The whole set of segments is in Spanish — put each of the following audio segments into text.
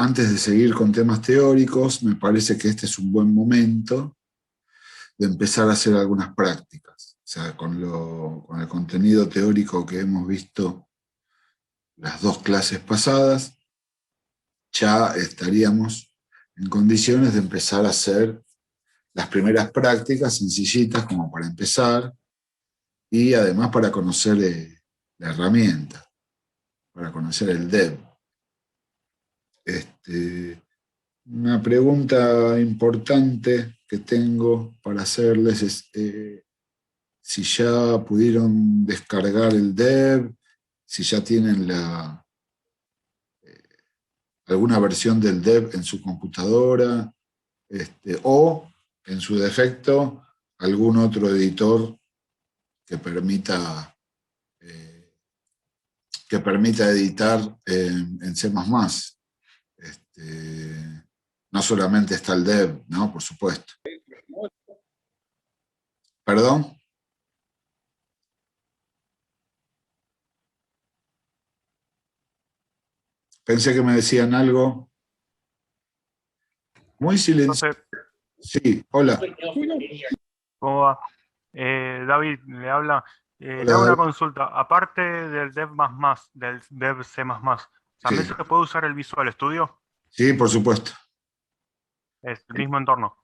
antes de seguir con temas teóricos, me parece que este es un buen momento de empezar a hacer algunas prácticas. O sea, con el contenido teórico que hemos visto las dos clases pasadas, ya estaríamos en condiciones de empezar a hacer las primeras prácticas sencillitas como para empezar y además para conocer la herramienta, para conocer el dev. Una pregunta importante que tengo para hacerles es si ya pudieron descargar el dev, si ya tienen alguna versión del dev en su computadora, o en su defecto algún otro editor que permita, eh, editar en C++. No solamente está el dev, ¿no? Por supuesto. ¿Perdón? Pensé que me decían algo. Muy silencioso. Sí, hola. ¿Cómo va? David, le habla. Hola, Le hago una David. consulta. Aparte del dev++, del dev C++, ¿también Sí, se puede usar el Visual Studio? sí, por supuesto. Es el mismo entorno.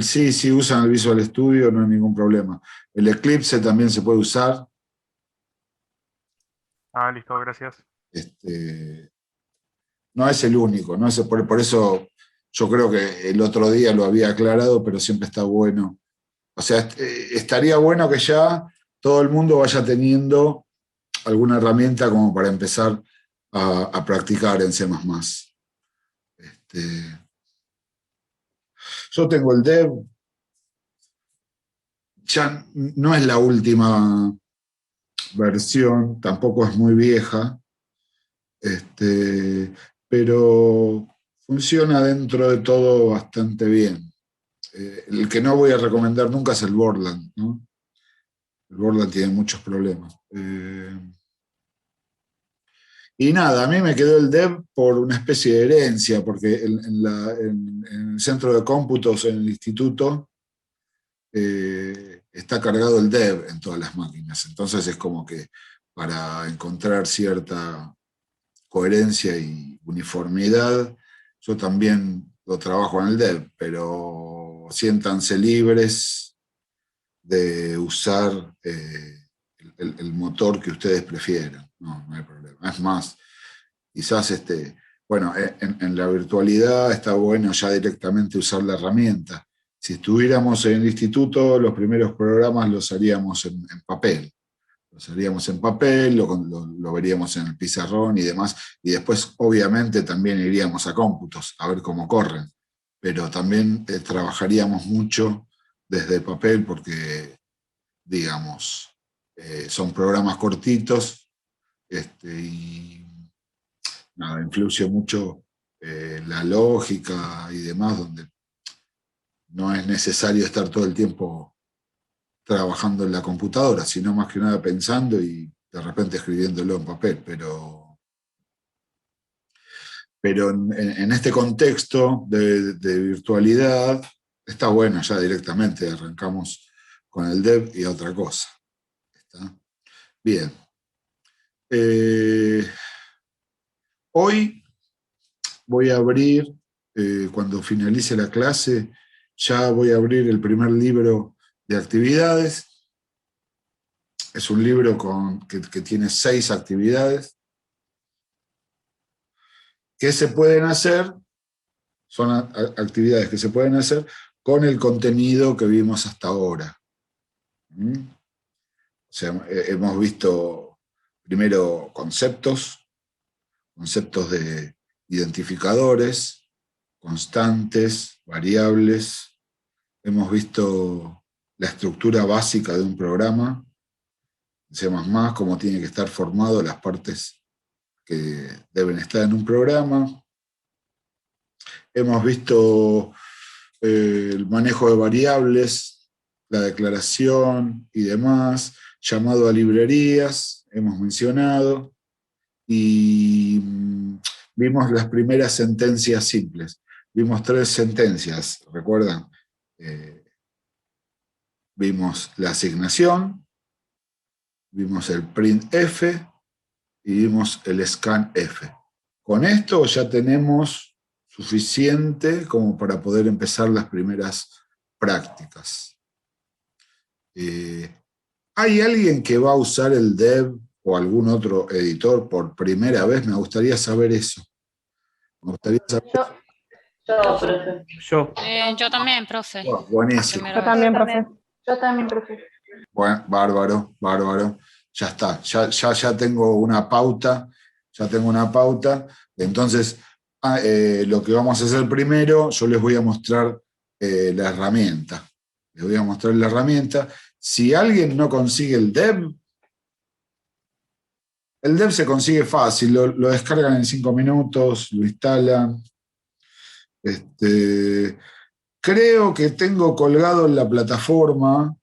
Sí, usan el Visual Studio, no hay ningún problema. El Eclipse también se puede usar. Ah, listo, gracias. No es el único, ¿no? Por eso yo creo que el otro día lo había aclarado, pero siempre está bueno. O sea, estaría bueno que ya todo el mundo vaya teniendo alguna herramienta como para empezar a practicar en C++. Yo tengo el dev, ya no es la última versión, tampoco es muy vieja, pero funciona dentro de todo bastante bien. El que no voy a recomendar nunca es el Borland, ¿no? El Borland tiene muchos problemas. Y nada, a mí me quedó el dev por una especie de herencia, porque en el centro de cómputos, en el instituto, está cargado el dev en todas las máquinas. Entonces es como que para encontrar cierta coherencia y uniformidad, yo también lo trabajo en el dev, pero siéntanse libres de usar el motor que ustedes prefieran. No hay problema. Es más, quizás bueno, en la virtualidad está bueno ya directamente usar la herramienta. Si estuviéramos en el instituto, los primeros programas los haríamos en papel. Los haríamos en papel, lo veríamos en el pizarrón y demás. Y después, obviamente, también iríamos a cómputos a ver cómo corren. Pero también trabajaríamos mucho desde papel porque, digamos, son programas cortitos y nada, influye mucho la lógica y demás, donde no es necesario estar todo el tiempo trabajando en la computadora, sino más que nada pensando y de repente escribiéndolo en papel. Pero en este contexto de virtualidad, está bueno ya directamente, arrancamos con el dev y otra cosa. ¿Está? Bien. Hoy voy a abrir, cuando finalice la clase, ya voy a abrir el primer libro de actividades. Es un libro que tiene 6 actividades que se pueden hacer, son actividades que se pueden hacer con el contenido que vimos hasta ahora. O sea, hemos visto primero conceptos de identificadores, constantes, variables. Hemos visto la estructura básica de un programa, C++, cómo tiene que estar formado, las partes que deben estar en un programa. Hemos visto el manejo de variables, la declaración y demás, llamado a librerías, hemos mencionado, y vimos las primeras sentencias simples. Vimos 3 sentencias, ¿recuerdan? Vimos la asignación, vimos el printf y vimos el scanf. Con esto ya tenemos suficiente como para poder empezar las primeras prácticas. ¿Hay alguien que va a usar el dev o algún otro editor por primera vez? Me gustaría saber eso. Me gustaría saber. Yo, profe. Yo también, profe. Buenísimo. Yo también, profe. Yo también, profe. Bueno, bárbaro, bárbaro. Ya está, ya tengo una pauta, Entonces, lo que vamos a hacer primero, yo les voy a mostrar la herramienta. Les voy a mostrar la herramienta. Si alguien no consigue el dev se consigue fácil, lo descargan en 5 minutos, lo instalan. Creo que tengo colgado en la plataforma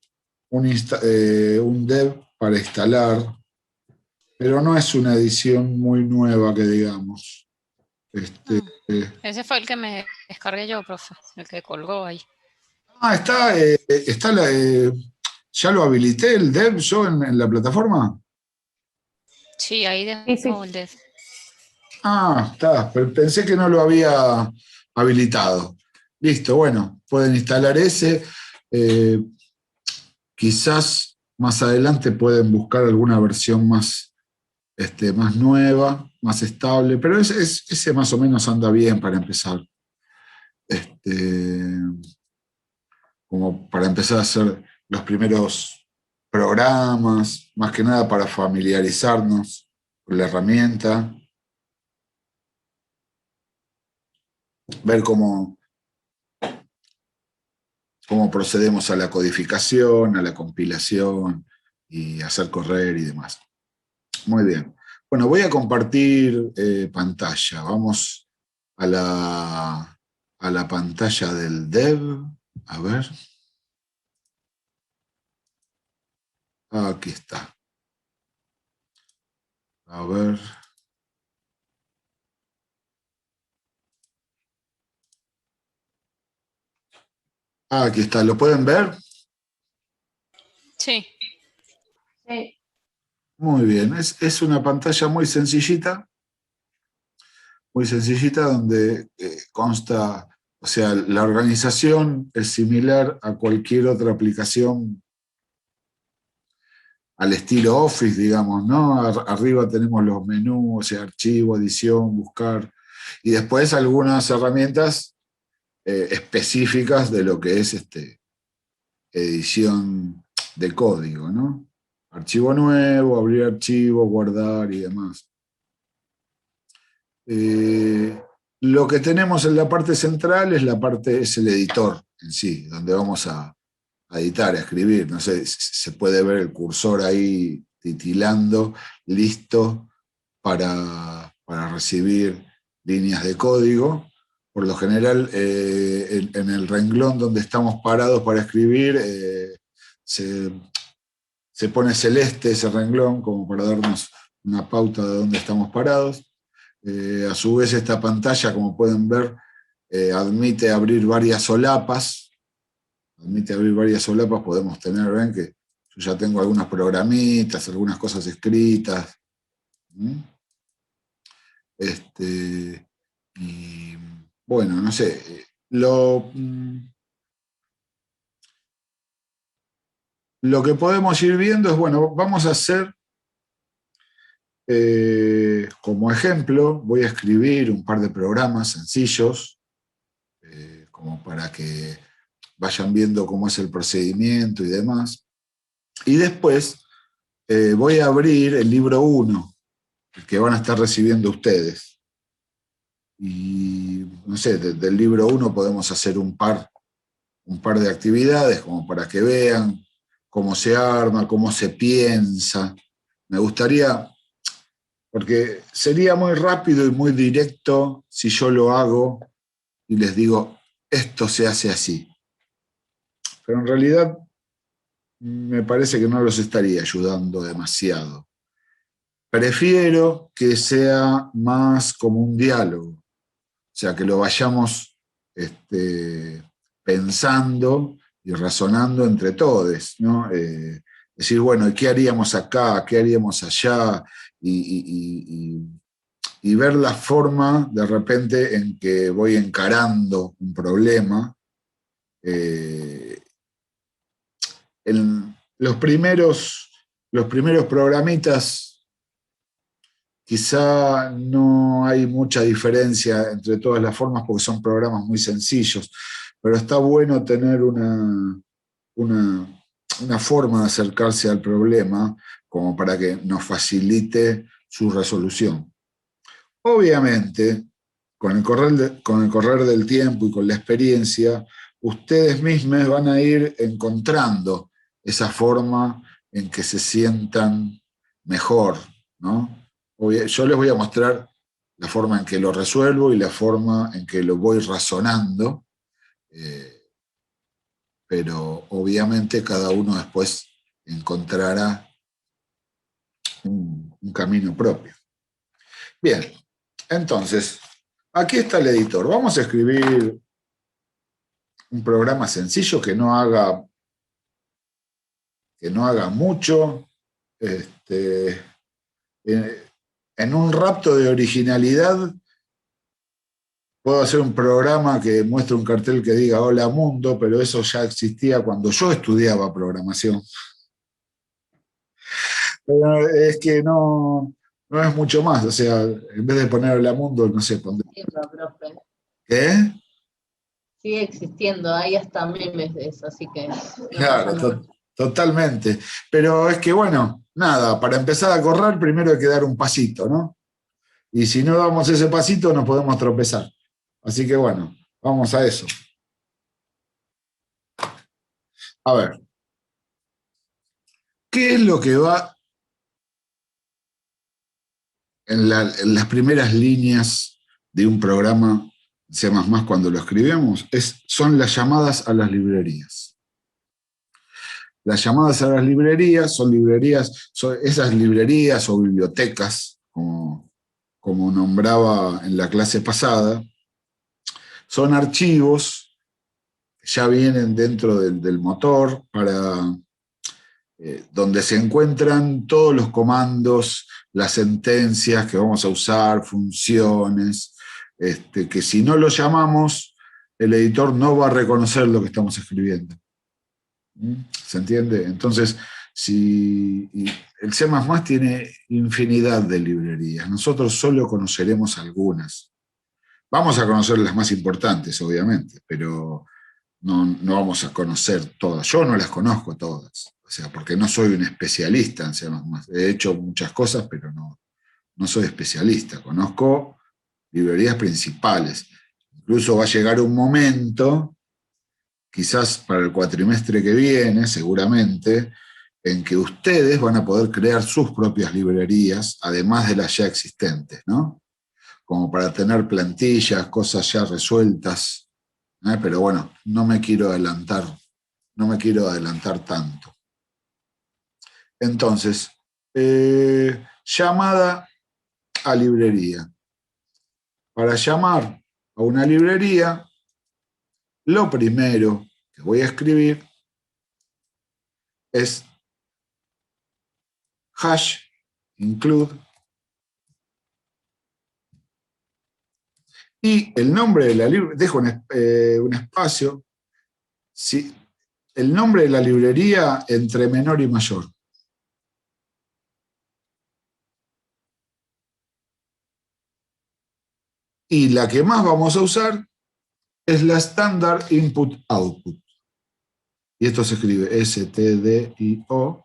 un dev para instalar, pero no es una edición muy nueva que digamos. Ese fue el que me descargué yo, profe, el que colgó ahí. ¿Ya lo habilité el dev yo en la plataforma? Sí, ahí dejó el dev. Está, pensé que no lo había habilitado. Listo, bueno, pueden instalar ese. Quizás más adelante pueden buscar alguna versión más nueva, más estable, pero ese más o menos anda bien para empezar. Como para empezar a hacer los primeros programas, más que nada para familiarizarnos con la herramienta, ver cómo procedemos a la codificación, a la compilación y hacer correr y demás. Muy bien. Bueno, voy a compartir pantalla. Vamos a la pantalla del dev. A ver. Aquí está. A ver. Aquí está. ¿Lo pueden ver? Sí. Sí. Muy bien. Es una pantalla muy sencillita donde consta, o sea, la organización es similar a cualquier otra aplicación al estilo Office, digamos, ¿no? Arriba tenemos los menús, o sea, archivo, edición, buscar, y después algunas herramientas específicas de lo que es edición de código, ¿no? Archivo nuevo, abrir archivo, guardar y demás. Lo que tenemos en la parte central es el editor en sí, donde vamos a editar, a escribir. No sé, se puede ver el cursor ahí titilando, listo para recibir líneas de código. Por lo general, en el renglón donde estamos parados para escribir, se pone celeste ese renglón como para darnos una pauta de dónde estamos parados. A su vez, esta pantalla, como pueden ver, admite abrir varias solapas. Podemos tener, ven que yo ya tengo algunas programitas, algunas cosas escritas. Y bueno, no sé, lo que podemos ir viendo es, bueno, vamos a hacer, como ejemplo, voy a escribir un par de programas sencillos, como para que vayan viendo cómo es el procedimiento y demás. Y después voy a abrir el libro 1, el que van a estar recibiendo ustedes. Y, no sé, del libro 1 podemos hacer un par de actividades como para que vean cómo se arma, cómo se piensa. Me gustaría, porque sería muy rápido y muy directo si yo lo hago y les digo, esto se hace así. Pero en realidad me parece que no los estaría ayudando demasiado. prefiero que sea más como un diálogo, o sea, que lo vayamos pensando y razonando entre todos, ¿no? Decir, bueno, ¿y qué haríamos acá? ¿Qué haríamos allá? Y ver la forma de repente en que voy encarando un problema. En los primeros programitas quizá no hay mucha diferencia entre todas las formas porque son programas muy sencillos, pero está bueno tener una forma de acercarse al problema como para que nos facilite su resolución. Obviamente, con el correr del tiempo y con la experiencia, ustedes mismos van a ir encontrando esa forma en que se sientan mejor, ¿no? Yo les voy a mostrar la forma en que lo resuelvo y la forma en que lo voy razonando, pero obviamente cada uno después encontrará un camino propio. Bien, entonces, aquí está el editor. Vamos a escribir un programa sencillo que no haga mucho. En un rapto de originalidad, puedo hacer un programa que muestre un cartel que diga Hola Mundo, pero eso ya existía cuando yo estudiaba programación. Pero es que no es mucho más. O sea, en vez de poner Hola Mundo, no sé, pondré. ¿Qué? Sigue existiendo, hay hasta memes de eso, así que... Claro, totalmente. Pero es que, bueno, nada, para empezar a correr primero hay que dar un pasito, ¿no? Y si no damos ese pasito nos podemos tropezar. Así que, bueno, vamos a eso. A ver. ¿Qué es lo que va en las primeras líneas de un programa C++ cuando lo escribimos? Son las llamadas a las librerías. Las llamadas a las librerías son esas librerías o bibliotecas, como nombraba en la clase pasada, son archivos que ya vienen dentro del motor donde se encuentran todos los comandos, las sentencias que vamos a usar, funciones, que si no lo llamamos, el editor no va a reconocer lo que estamos escribiendo. ¿Se entiende? Entonces, el C++ tiene infinidad de librerías. Nosotros solo conoceremos algunas. Vamos a conocer las más importantes, obviamente, pero no vamos a conocer todas. Yo no las conozco todas, o sea, porque no soy un especialista en C++. He hecho muchas cosas, pero no soy especialista. Conozco librerías principales. Incluso va a llegar un momento, quizás para el cuatrimestre que viene, seguramente, en que ustedes van a poder crear sus propias librerías, además de las ya existentes, ¿no? Como para tener plantillas, cosas ya resueltas. Pero bueno, no me quiero adelantar tanto. Entonces, llamada a librería. Para llamar a una librería, lo primero que voy a escribir es hash include y el nombre de la librería, dejo un espacio, ¿sí? El nombre de la librería entre menor y mayor. Y la que más vamos a usar es la Standard Input Output. Y esto se escribe stdio.h.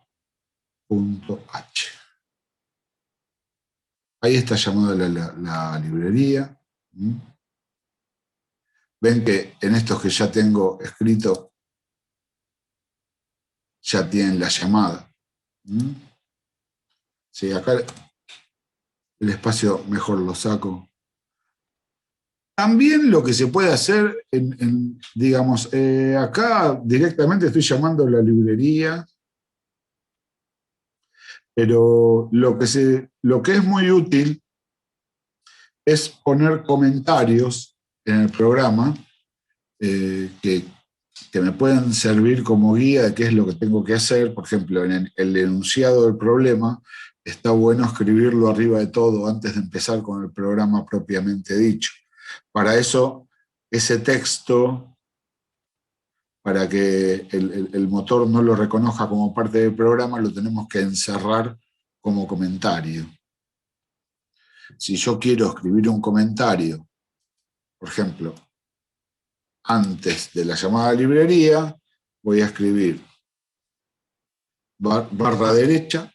Ahí está llamada la librería. Ven que en estos que ya tengo escrito, ya tienen la llamada. Sí, acá el espacio mejor lo saco. También lo que se puede hacer, digamos, acá directamente estoy llamando la librería, Pero lo que es muy útil es poner comentarios en el programa que me pueden servir como guía de qué es lo que tengo que hacer. Por ejemplo, en el enunciado del problema está bueno escribirlo arriba de todo antes de empezar con el programa propiamente dicho. Para eso, ese texto, para que el motor no lo reconozca como parte del programa, lo tenemos que encerrar como comentario. Si yo quiero escribir un comentario, por ejemplo, antes de la llamada librería, voy a escribir barra derecha,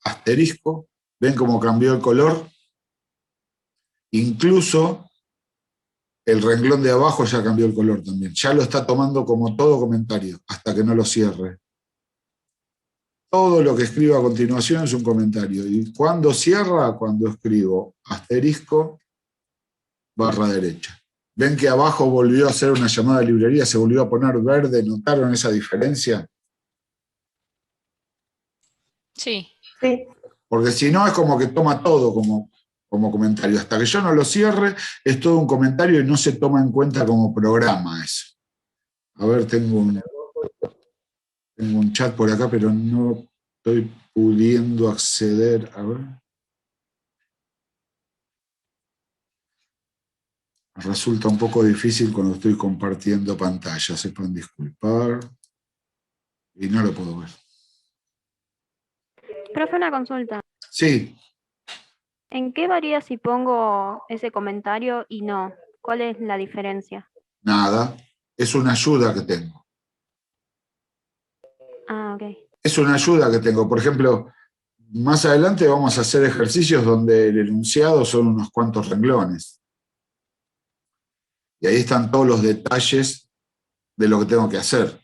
asterisco, ven cómo cambió el color, incluso el renglón de abajo ya cambió el color también, ya lo está tomando como todo comentario, hasta que no lo cierre. Todo lo que escribo a continuación es un comentario, y cuando cierra, cuando escribo asterisco, barra derecha. ¿Ven que abajo volvió a hacer una llamada de librería, se volvió a poner verde? ¿Notaron esa diferencia? Sí. Sí. Porque si no es como que toma todo como comentario. Hasta que yo no lo cierre, es todo un comentario y no se toma en cuenta como programa eso. A ver, tengo un chat por acá, pero no estoy pudiendo acceder. A ver. Resulta un poco difícil cuando estoy compartiendo pantalla. Sepan disculpar. Y no lo puedo ver. Profe, una consulta. Sí. ¿En qué varía si pongo ese comentario y no? ¿Cuál es la diferencia? Nada. Es una ayuda que tengo. Ah, ok. Es una ayuda que tengo. Por ejemplo, más adelante vamos a hacer ejercicios donde el enunciado son unos cuantos renglones. Y ahí están todos los detalles de lo que tengo que hacer.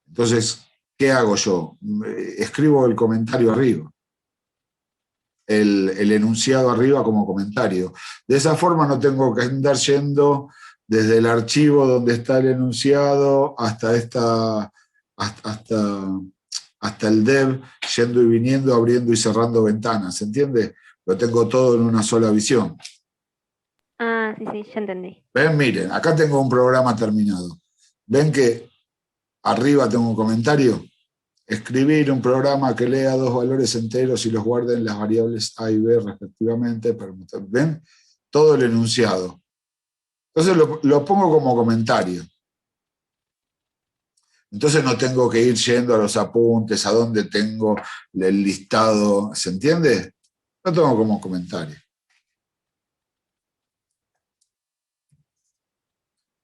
Entonces, ¿qué hago yo? Escribo el comentario arriba. El enunciado arriba como comentario. De esa forma no tengo que andar yendo desde el archivo donde está el enunciado hasta el dev, yendo y viniendo, abriendo y cerrando ventanas, ¿se entiende? Lo tengo todo en una sola visión. Ah, sí, ya entendí. ¿Ven? Miren, acá tengo un programa terminado. ¿Ven que arriba tengo un comentario? Escribir un programa que lea dos valores enteros y los guarde en las variables A y B respectivamente. ¿Ven? Todo el enunciado. Entonces lo pongo como comentario. Entonces no tengo que ir yendo a los apuntes, a dónde tengo el listado, ¿se entiende? Lo tengo como comentario.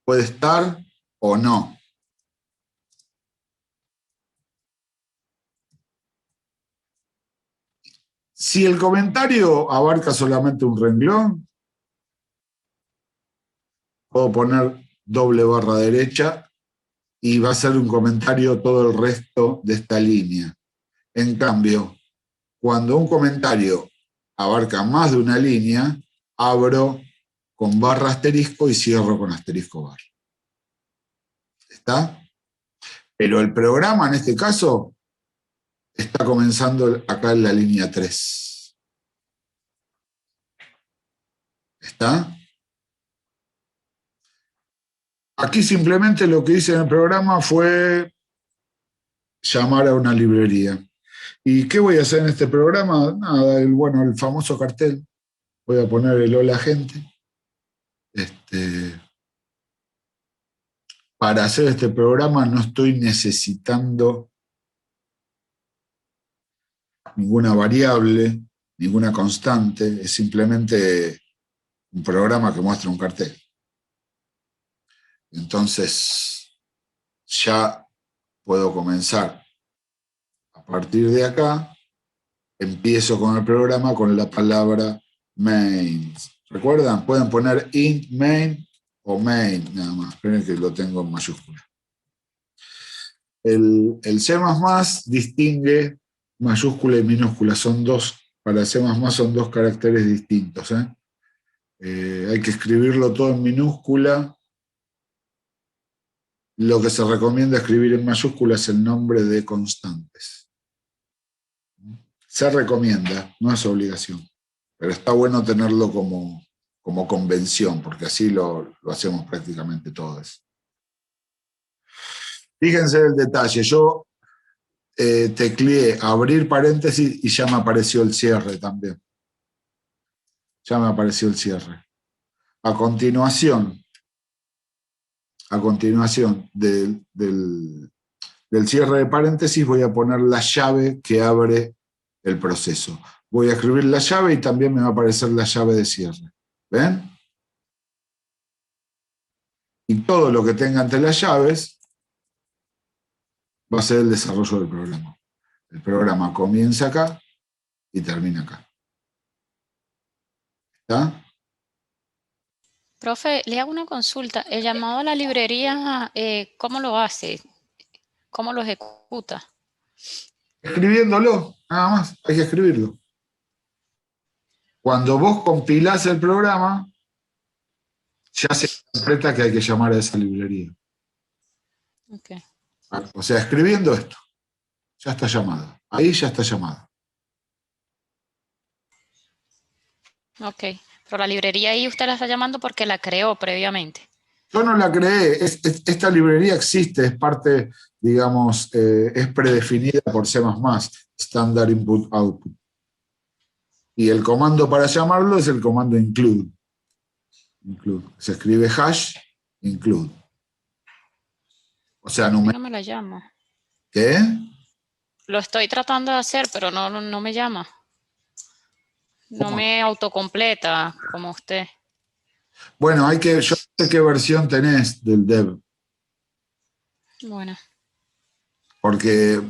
Puede estar o no. Si el comentario abarca solamente un renglón, puedo poner doble barra derecha y va a ser un comentario todo el resto de esta línea. En cambio, cuando un comentario abarca más de una línea, abro con barra asterisco y cierro con asterisco barra. ¿Está? Pero el programa en este caso está comenzando acá en la línea 3. ¿Está? Aquí simplemente lo que hice en el programa fue llamar a una librería. ¿Y qué voy a hacer en este programa? Nada, el famoso cartel. Voy a poner el hola gente. Para hacer este programa no estoy necesitando ninguna variable, ninguna constante, es simplemente un programa que muestra un cartel. Entonces, ya puedo comenzar. A partir de acá, empiezo con el programa con la palabra main. ¿Recuerdan? Pueden poner int main o main, nada más. Esperen que lo tengo en mayúscula. El C++ distingue mayúscula y minúscula. Para C++ son dos caracteres distintos. Hay que escribirlo todo en minúscula. Lo que se recomienda escribir en mayúscula es el nombre de constantes. Se recomienda, no es obligación, pero está bueno tenerlo como convención, porque así lo hacemos prácticamente todos. Fíjense el detalle, yo tecleé abrir paréntesis y ya me apareció el cierre también. Ya me apareció el cierre. A continuación del cierre de paréntesis voy a poner la llave que abre el proceso. Voy a escribir la llave y también me va a aparecer la llave de cierre. ¿Ven? Y todo lo que tenga entre las llaves va a ser el desarrollo del programa. El programa comienza acá y termina acá. ¿Está? Profe, le hago una consulta. El llamado a la librería, ¿cómo lo hace? ¿Cómo lo ejecuta? Escribiéndolo, nada más, hay que escribirlo. Cuando vos compilás el programa, ya se interpreta que hay que llamar a esa librería. Okay. O sea, escribiendo esto, ya está llamado. Ahí ya está llamado. Ok, pero la librería ahí usted la está llamando porque la creó previamente. Yo no la creé, esta librería existe, es parte, digamos, es predefinida por C++, Standard Input Output. Y el comando para llamarlo es el comando include. Se escribe hash include. O sea, No me la llama. ¿Qué? Lo estoy tratando de hacer, pero no me llama. No me autocompleta como usted. Bueno, yo no sé qué versión tenés del dev. Bueno. Porque,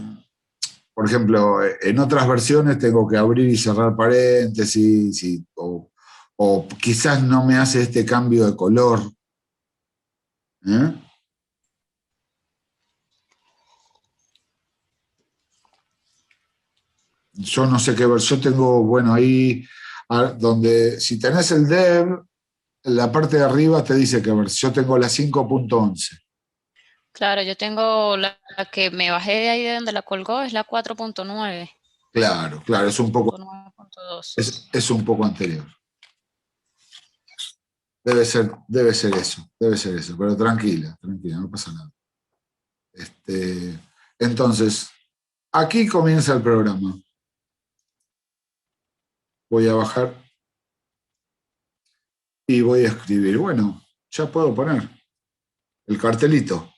por ejemplo, en otras versiones tengo que abrir y cerrar paréntesis, o quizás no me hace este cambio de color. Yo no sé qué versión tengo, bueno, ahí donde, si tenés el dev, en la parte de arriba te dice que yo tengo la 5.11. Claro, yo tengo la que me bajé de ahí de donde la colgó, es la 4.9. Claro, es un poco, es un poco anterior. Debe ser eso, pero tranquila, no pasa nada. Entonces, aquí comienza el programa. Voy a bajar y voy a escribir. Bueno, ya puedo poner el cartelito.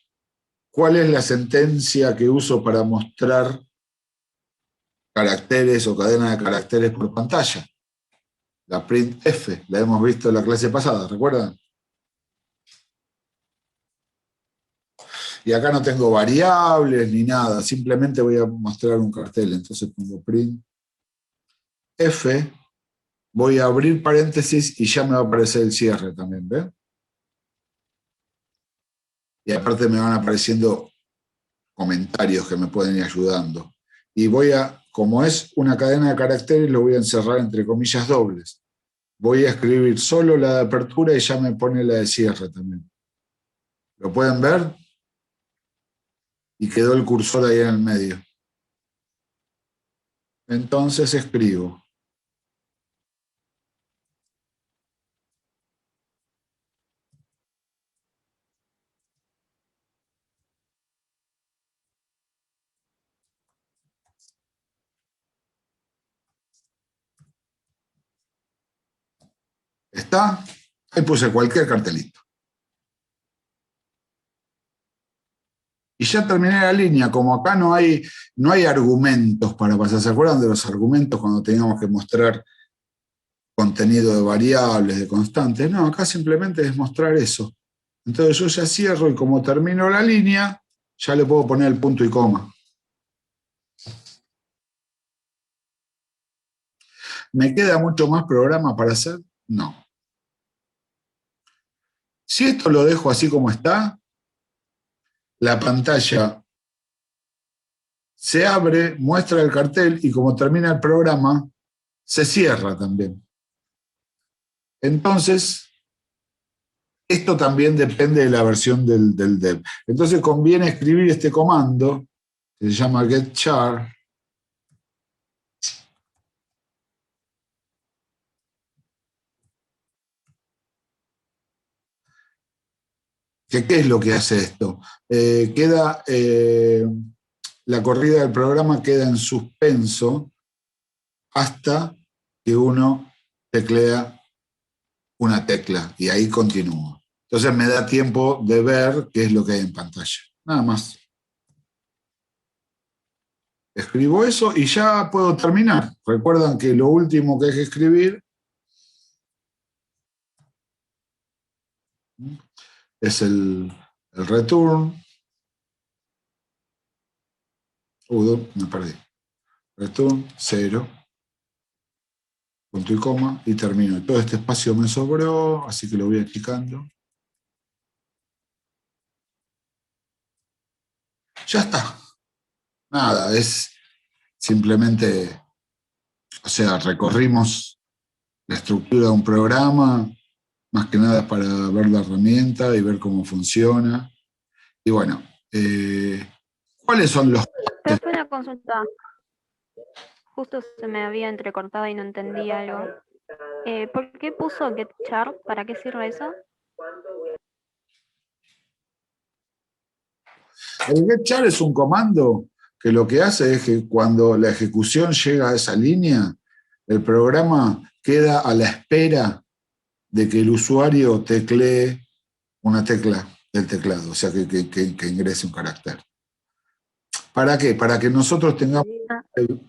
¿Cuál es la sentencia que uso para mostrar caracteres o cadena de caracteres por pantalla? La printf, la hemos visto en la clase pasada, ¿recuerdan? Y acá no tengo variables ni nada, simplemente voy a mostrar un cartel. Entonces pongo printf, voy a abrir paréntesis y ya me va a aparecer el cierre también, ¿ven? Y aparte me van apareciendo comentarios que me pueden ir ayudando. Y como es una cadena de caracteres, lo voy a encerrar entre comillas dobles. Voy a escribir solo la de apertura y ya me pone la de cierre también. ¿Lo pueden ver? Y quedó el cursor ahí en el medio. Entonces escribo. ¿Está? Ahí puse cualquier cartelito. Y ya terminé la línea. Como acá no hay argumentos para pasar. ¿Se acuerdan de los argumentos cuando teníamos que mostrar contenido de variables, de constantes? No, acá simplemente es mostrar eso. Entonces yo ya cierro y como termino la línea, ya le puedo poner el punto y coma. ¿Me queda mucho más programa para hacer? No. Si esto lo dejo así como está, la pantalla se abre, muestra el cartel y como termina el programa, se cierra también. Entonces, esto también depende de la versión del dev. Entonces conviene escribir este comando, que se llama getChar, ¿Qué es lo que hace esto? La corrida del programa queda en suspenso hasta que uno teclea una tecla y ahí continúa. Entonces me da tiempo de ver qué es lo que hay en pantalla. Nada más. Escribo eso y ya puedo terminar. Recuerdan que lo último que hay que escribir es el return. Me perdí. Return 0. Punto y coma y termino. Todo este espacio me sobró, así que lo voy explicando. Ya está. Nada, es simplemente, o sea, recorrimos la estructura de un programa, más que nada para ver la herramienta y ver cómo funciona. Y bueno, ¿cuáles son los... Profe, una consulta. Justo se me había entrecortado y no entendí algo. ¿Por qué puso getChar? ¿Para qué sirve eso? El getChar es un comando que lo que hace es que cuando la ejecución llega a esa línea, el programa queda a la espera de que el usuario teclee una tecla del teclado, o sea, que ingrese un carácter. ¿Para qué? Para que nosotros tengamos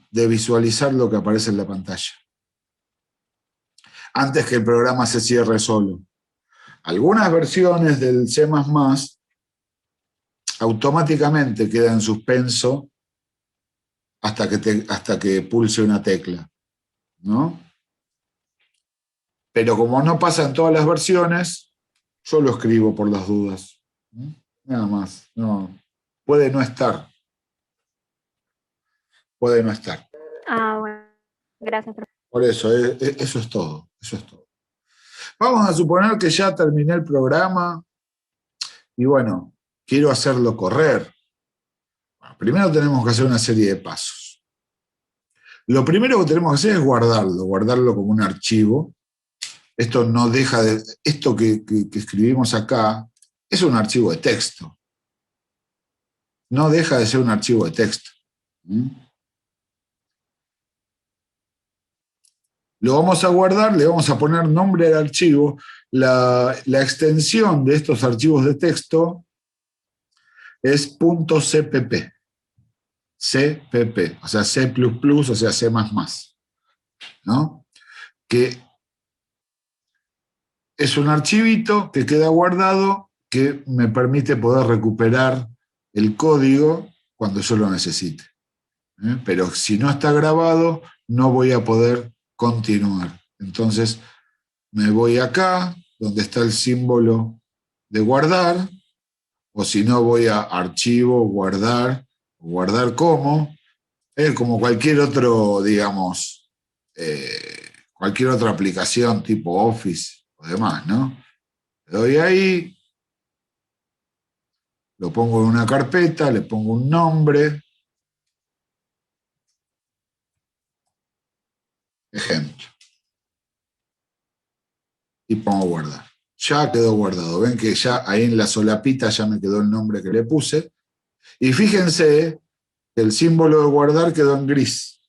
de visualizar lo que aparece en la pantalla. Antes que el programa se cierre solo. Algunas versiones del C++ automáticamente queda en suspenso hasta que pulse una tecla, ¿no? Pero como no pasa en todas las versiones, yo lo escribo por las dudas. Nada más. No, puede no estar. Puede no estar. Ah, bueno. Gracias, profe. Por eso, eso es todo. Eso es todo. Vamos a suponer que ya terminé el programa y bueno, quiero hacerlo correr. Bueno, primero tenemos que hacer una serie de pasos. Lo primero que tenemos que hacer es guardarlo como un archivo. Esto no deja de... Esto que escribimos acá es un archivo de texto. No deja de ser un archivo de texto. Lo vamos a guardar, le vamos a poner nombre al archivo. La extensión de estos archivos de texto es .cpp. CPP, o sea, C++, o sea, C++, ¿no? Que es un archivito que queda guardado que me permite poder recuperar el código cuando yo lo necesite. Pero si no está grabado, no voy a poder continuar. Entonces, me voy acá, donde está el símbolo de guardar, o si no, voy a archivo, guardar como cualquier otro, digamos, cualquier otra aplicación tipo Office o demás, ¿no? Le doy ahí, lo pongo en una carpeta, le pongo un nombre, ejemplo, y pongo guardar. Ya quedó guardado. Ven que ya ahí en la solapita ya me quedó el nombre que le puse. Y fíjense que el símbolo de guardar quedó en gris.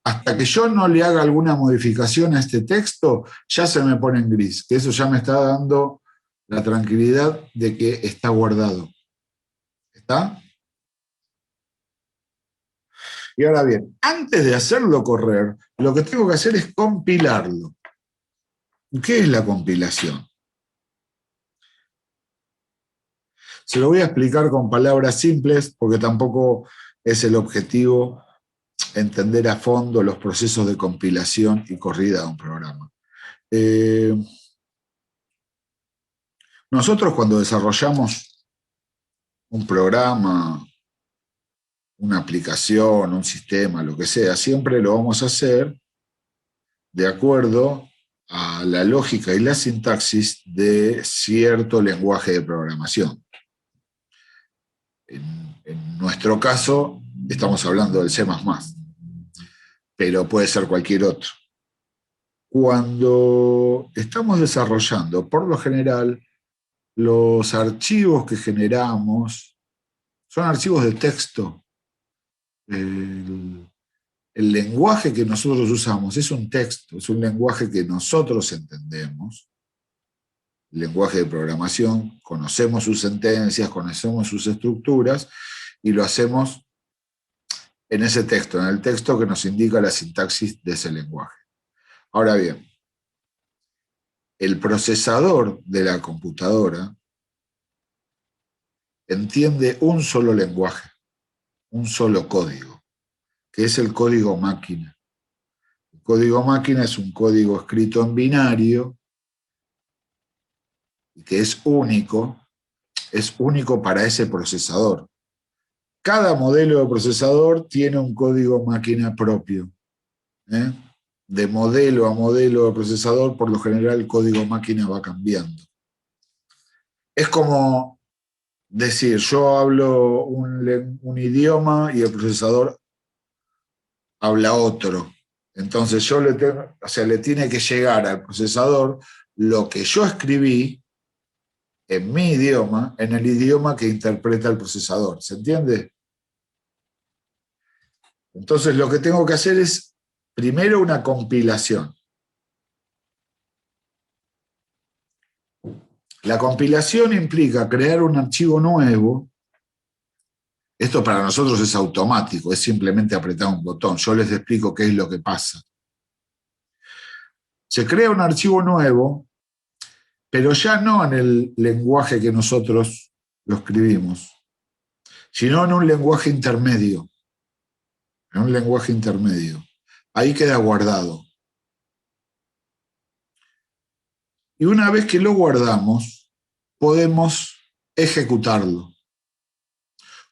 Hasta que yo no le haga alguna modificación a este texto, ya se me pone en gris, que eso ya me está dando la tranquilidad de que está guardado. ¿Está? Y ahora bien, antes de hacerlo correr, lo que tengo que hacer es compilarlo. ¿Qué es la compilación? Se lo voy a explicar con palabras simples, porque tampoco es el objetivo entender a fondo los procesos de compilación y corrida de un programa. Nosotros cuando desarrollamos un programa, una aplicación, un sistema, lo que sea, siempre lo vamos a hacer de acuerdo a la lógica y la sintaxis de cierto lenguaje de programación. En nuestro caso, estamos hablando del C++, pero puede ser cualquier otro. Cuando estamos desarrollando, por lo general, los archivos que generamos son archivos de texto. El lenguaje que nosotros usamos es un texto, es un lenguaje que nosotros entendemos, el lenguaje de programación, conocemos sus sentencias, conocemos sus estructuras, y lo hacemos en ese texto, en el texto que nos indica la sintaxis de ese lenguaje. Ahora bien, el procesador de la computadora entiende un solo lenguaje, un solo código, que es el código máquina. El código máquina es un código escrito en binario, que es único para ese procesador. Cada modelo de procesador tiene un código máquina propio. De modelo a modelo de procesador, por lo general el código máquina va cambiando. Es como decir, yo hablo un idioma y el procesador habla otro. Entonces yo le tiene que llegar al procesador lo que yo escribí en mi idioma, en el idioma que interpreta el procesador. ¿Se entiende? Entonces lo que tengo que hacer es primero una compilación. La compilación implica crear un archivo nuevo. Esto para nosotros es automático, es simplemente apretar un botón. Yo les explico qué es lo que pasa. Se crea un archivo nuevo, pero ya no en el lenguaje que nosotros lo escribimos, sino en un lenguaje intermedio. En un lenguaje intermedio. Ahí queda guardado. Y una vez que lo guardamos, podemos ejecutarlo.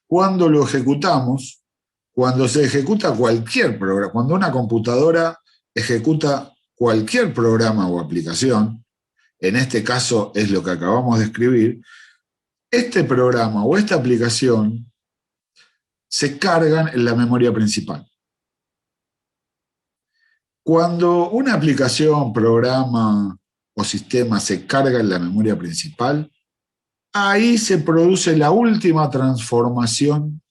¿Cuándo lo ejecutamos? Cuando se ejecuta cualquier programa, cuando una computadora ejecuta cualquier programa o aplicación, en este caso es lo que acabamos de escribir, este programa o esta aplicación se cargan en la memoria principal. Cuando una aplicación, programa o sistema se carga en la memoria principal, ahí se produce la última transformación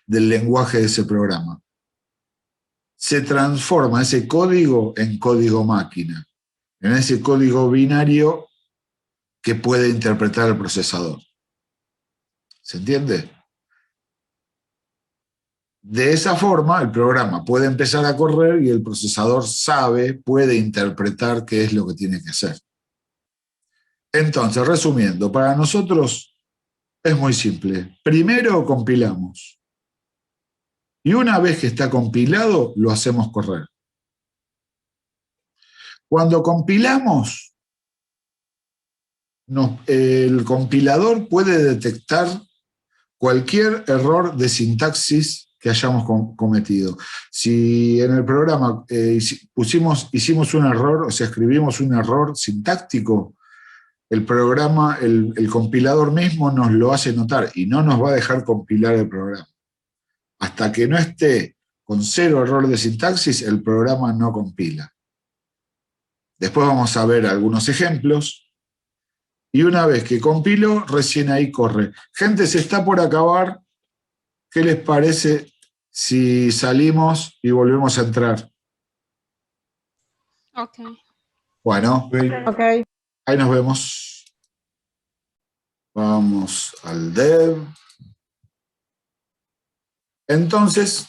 del lenguaje de ese programa. Se transforma ese código en código máquina, en ese código binario que puede interpretar el procesador. ¿Se entiende? De esa forma, el programa puede empezar a correr y el procesador puede interpretar qué es lo que tiene que hacer. Entonces, resumiendo, para nosotros es muy simple. Primero compilamos. Y una vez que está compilado, lo hacemos correr. Cuando compilamos, el compilador puede detectar cualquier error de sintaxis que hayamos cometido. Si en el programa hicimos un error, o sea, escribimos un error sintáctico, el compilador mismo nos lo hace notar y no nos va a dejar compilar el programa. Hasta que no esté con 0 error de sintaxis, el programa no compila. Después vamos a ver algunos ejemplos. Y una vez que compiló, recién ahí corre. Gente, se está por acabar. ¿Qué les parece si salimos y volvemos a entrar? Ok. Bueno, Ok. ahí nos vemos. Vamos al dev. Entonces,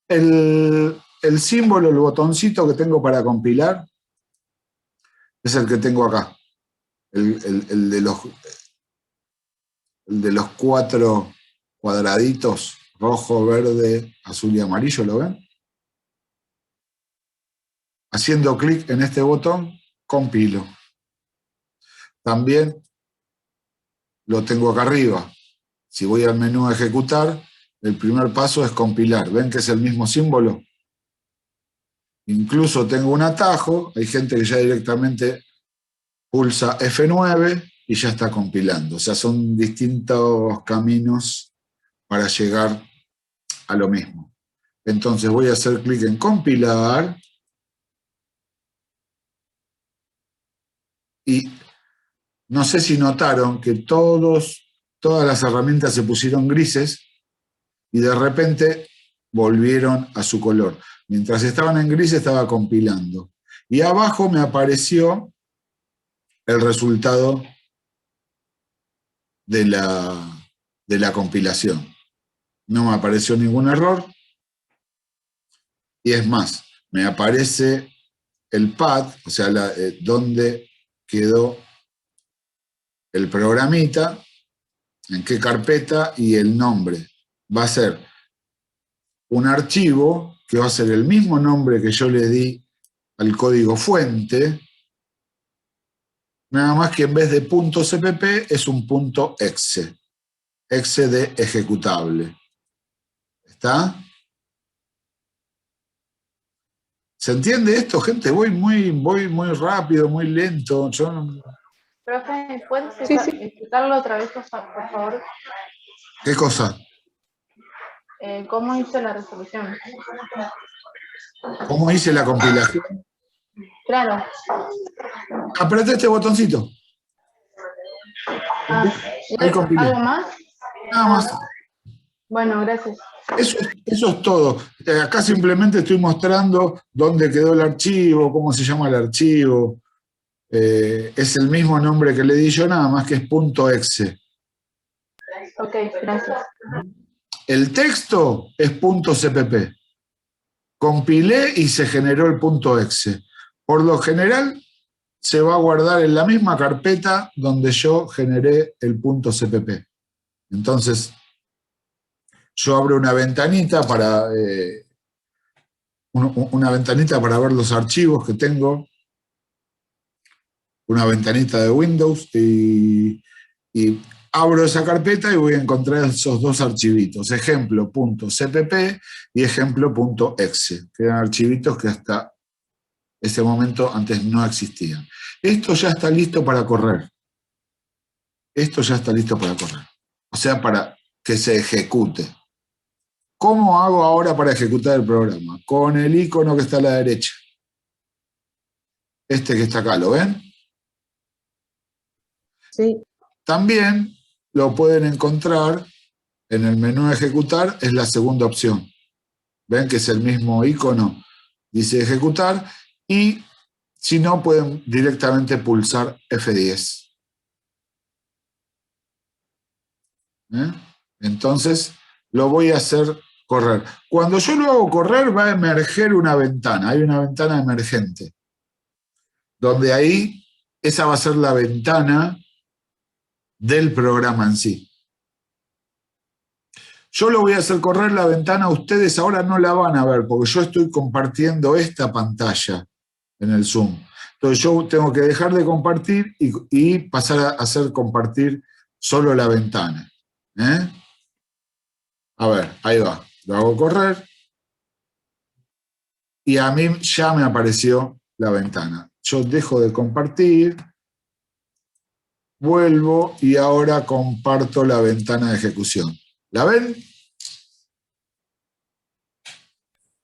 el símbolo, el botoncito que tengo para compilar, es el que tengo acá. El de los 4 cuadraditos, rojo, verde, azul y amarillo, ¿lo ven? Haciendo clic en este botón, compilo. También lo tengo acá arriba. Si voy al menú ejecutar, el primer paso es compilar. ¿Ven que es el mismo símbolo? Incluso tengo un atajo, hay gente que ya directamente pulsa F9 y ya está compilando. O sea, son distintos caminos para llegar a lo mismo. Entonces voy a hacer clic en compilar. Y no sé si notaron que todas las herramientas se pusieron grises y de repente volvieron a su color. Mientras estaban en gris estaba compilando. Y abajo me apareció el resultado de la compilación. No me apareció ningún error. Y es más, me aparece el path, o sea, dónde quedó el programita, en qué carpeta y el nombre. Va a ser un archivo que va a ser el mismo nombre que yo le di al código fuente, nada más que en vez de .cpp es un .exe, exe de ejecutable. ¿Está? ¿Se entiende esto, gente? Voy muy rápido, muy lento. Profe, ¿puedes Sí, sí. explicarlo otra vez, por favor? ¿Qué cosa? ¿Cómo hice la resolución? ¿Cómo hice la compilación? Claro. Apreté este botoncito. Ahí compilé. ¿Algo más? Nada más. Bueno, gracias. Eso es todo. Acá simplemente estoy mostrando dónde quedó el archivo, cómo se llama el archivo. Es el mismo nombre que le di yo, nada más que es .exe. Ok, gracias. El texto es .cpp. Compilé y se generó el .exe. Por lo general, se va a guardar en la misma carpeta donde yo generé el .cpp. Entonces, yo abro una ventanita para ver los archivos que tengo, una ventanita de Windows, y abro esa carpeta y voy a encontrar esos dos archivitos, ejemplo.cpp y ejemplo.exe, que eran archivitos que hasta ese momento antes no existían. Esto ya está listo para correr. Esto ya está listo para correr. O sea, para que se ejecute. ¿Cómo hago ahora para ejecutar el programa? Con el icono que está a la derecha. Este que está acá, ¿lo ven? Sí. También lo pueden encontrar en el menú de ejecutar, es la segunda opción. ¿Ven que es el mismo icono? Dice ejecutar, y si no, pueden directamente pulsar F10. Entonces, lo voy a hacer correr. Cuando yo lo hago correr, va a emerger una ventana. Hay una ventana emergente. Donde ahí, esa va a ser la ventana del programa en sí. Yo lo voy a hacer correr la ventana, ustedes ahora no la van a ver, porque yo estoy compartiendo esta pantalla en el Zoom. Entonces yo tengo que dejar de compartir y pasar a hacer compartir solo la ventana. A ver, ahí va. Lo hago correr. Y a mí ya me apareció la ventana. Yo dejo de compartir, vuelvo y ahora comparto la ventana de ejecución. ¿La ven?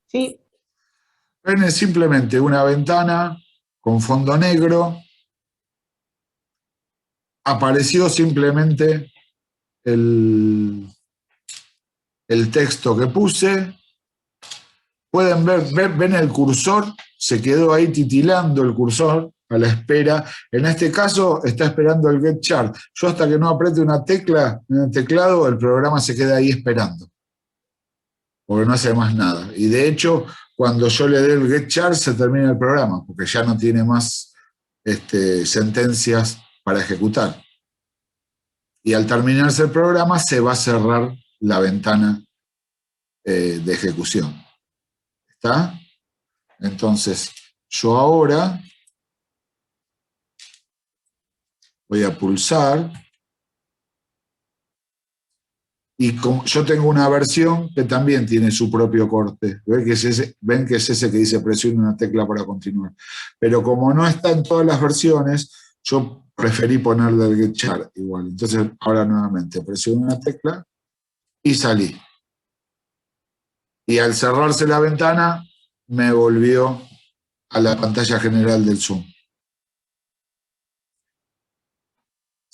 Sí. Ven, es simplemente una ventana con fondo negro. Apareció simplemente el texto que puse. Pueden ver, ven el cursor, se quedó ahí titilando el cursor a la espera. En este caso está esperando el get chart. Yo hasta que no apriete una tecla en el teclado, el programa se queda ahí esperando, porque no hace más nada. Y de hecho, cuando yo le dé el get chart, se termina el programa, porque ya no tiene más sentencias para ejecutar. Y al terminarse el programa, se va a cerrar la ventana de ejecución. ¿Está? Entonces, yo ahora voy a pulsar y yo tengo una versión que también tiene su propio corte. ¿Ven que es ese que dice presione una tecla para continuar? Pero como no está en todas las versiones, yo preferí ponerle el get chart igual. Entonces, ahora nuevamente presiono una tecla y salí. Y al cerrarse la ventana, me volvió a la pantalla general del Zoom.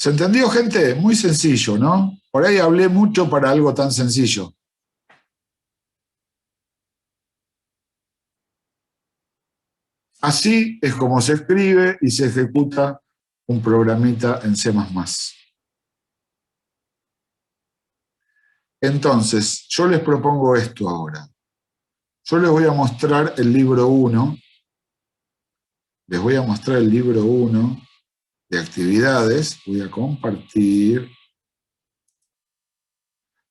¿Se entendió, gente? Muy sencillo, ¿no? Por ahí hablé mucho para algo tan sencillo. Así es como se escribe y se ejecuta un programita en C++. Entonces, yo les propongo esto ahora. Yo les voy a mostrar el libro 1. Les voy a mostrar el libro 1 de actividades. Voy a compartir.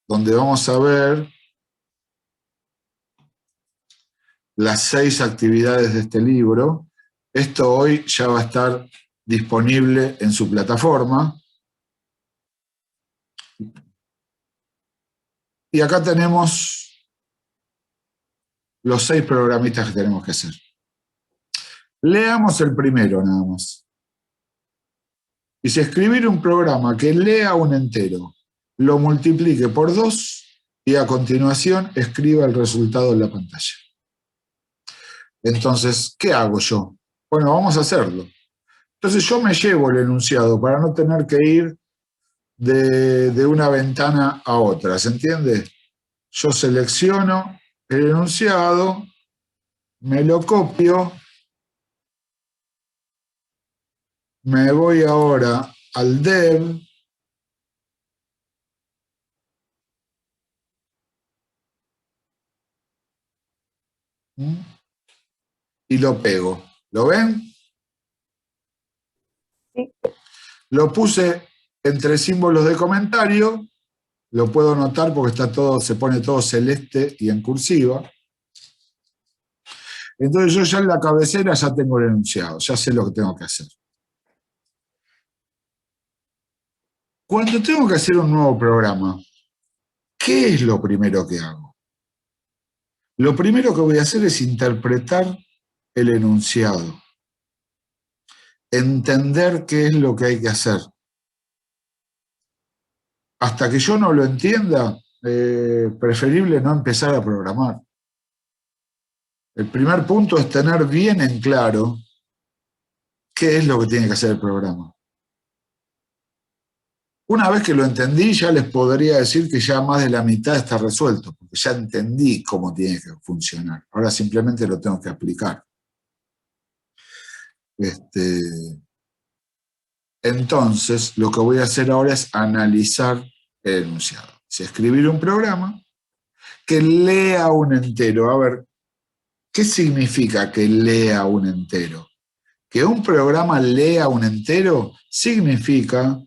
Donde vamos a ver las 6 actividades de este libro. Esto hoy ya va a estar disponible en su plataforma. Y acá tenemos los 6 programitas que tenemos que hacer. Leamos el primero nada más. Dice, escribir un programa que lea un entero, lo multiplique por 2 y a continuación escriba el resultado en la pantalla. Entonces, ¿qué hago yo? Bueno, vamos a hacerlo. Entonces yo me llevo el enunciado para no tener que ir de una ventana a otra, ¿se entiende? Yo selecciono el enunciado, me lo copio, me voy ahora al dev, y lo pego. ¿Lo ven? Sí. Lo puse entre símbolos de comentario, lo puedo notar porque está todo, se pone todo celeste y en cursiva. Entonces yo ya en la cabecera ya tengo el enunciado, ya sé lo que tengo que hacer. Cuando tengo que hacer un nuevo programa, ¿qué es lo primero que hago? Lo primero que voy a hacer es interpretar el enunciado. Entender qué es lo que hay que hacer. Hasta que yo no lo entienda, preferible no empezar a programar. El primer punto es tener bien en claro qué es lo que tiene que hacer el programa. Una vez que lo entendí, ya les podría decir que ya más de la mitad está resuelto, porque ya entendí cómo tiene que funcionar. Ahora simplemente lo tengo que aplicar. Entonces, lo que voy a hacer ahora es analizar el enunciado. Es escribir un programa que lea un entero. A ver, ¿qué significa que lea un entero? Que un programa lea un entero significa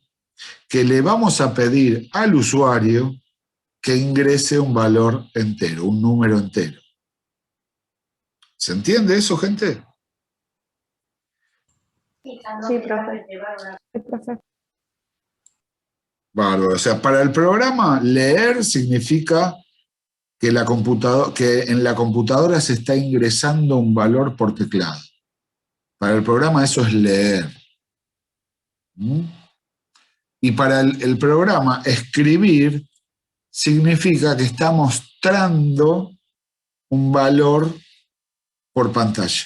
que le vamos a pedir al usuario que ingrese un valor entero, un número entero. ¿Se entiende eso, gente? Sí, profe. Bárbaro. O sea, para el programa, leer significa que en la computadora se está ingresando un valor por teclado. Para el programa eso es leer. Y para el programa, escribir significa que está mostrando un valor por pantalla.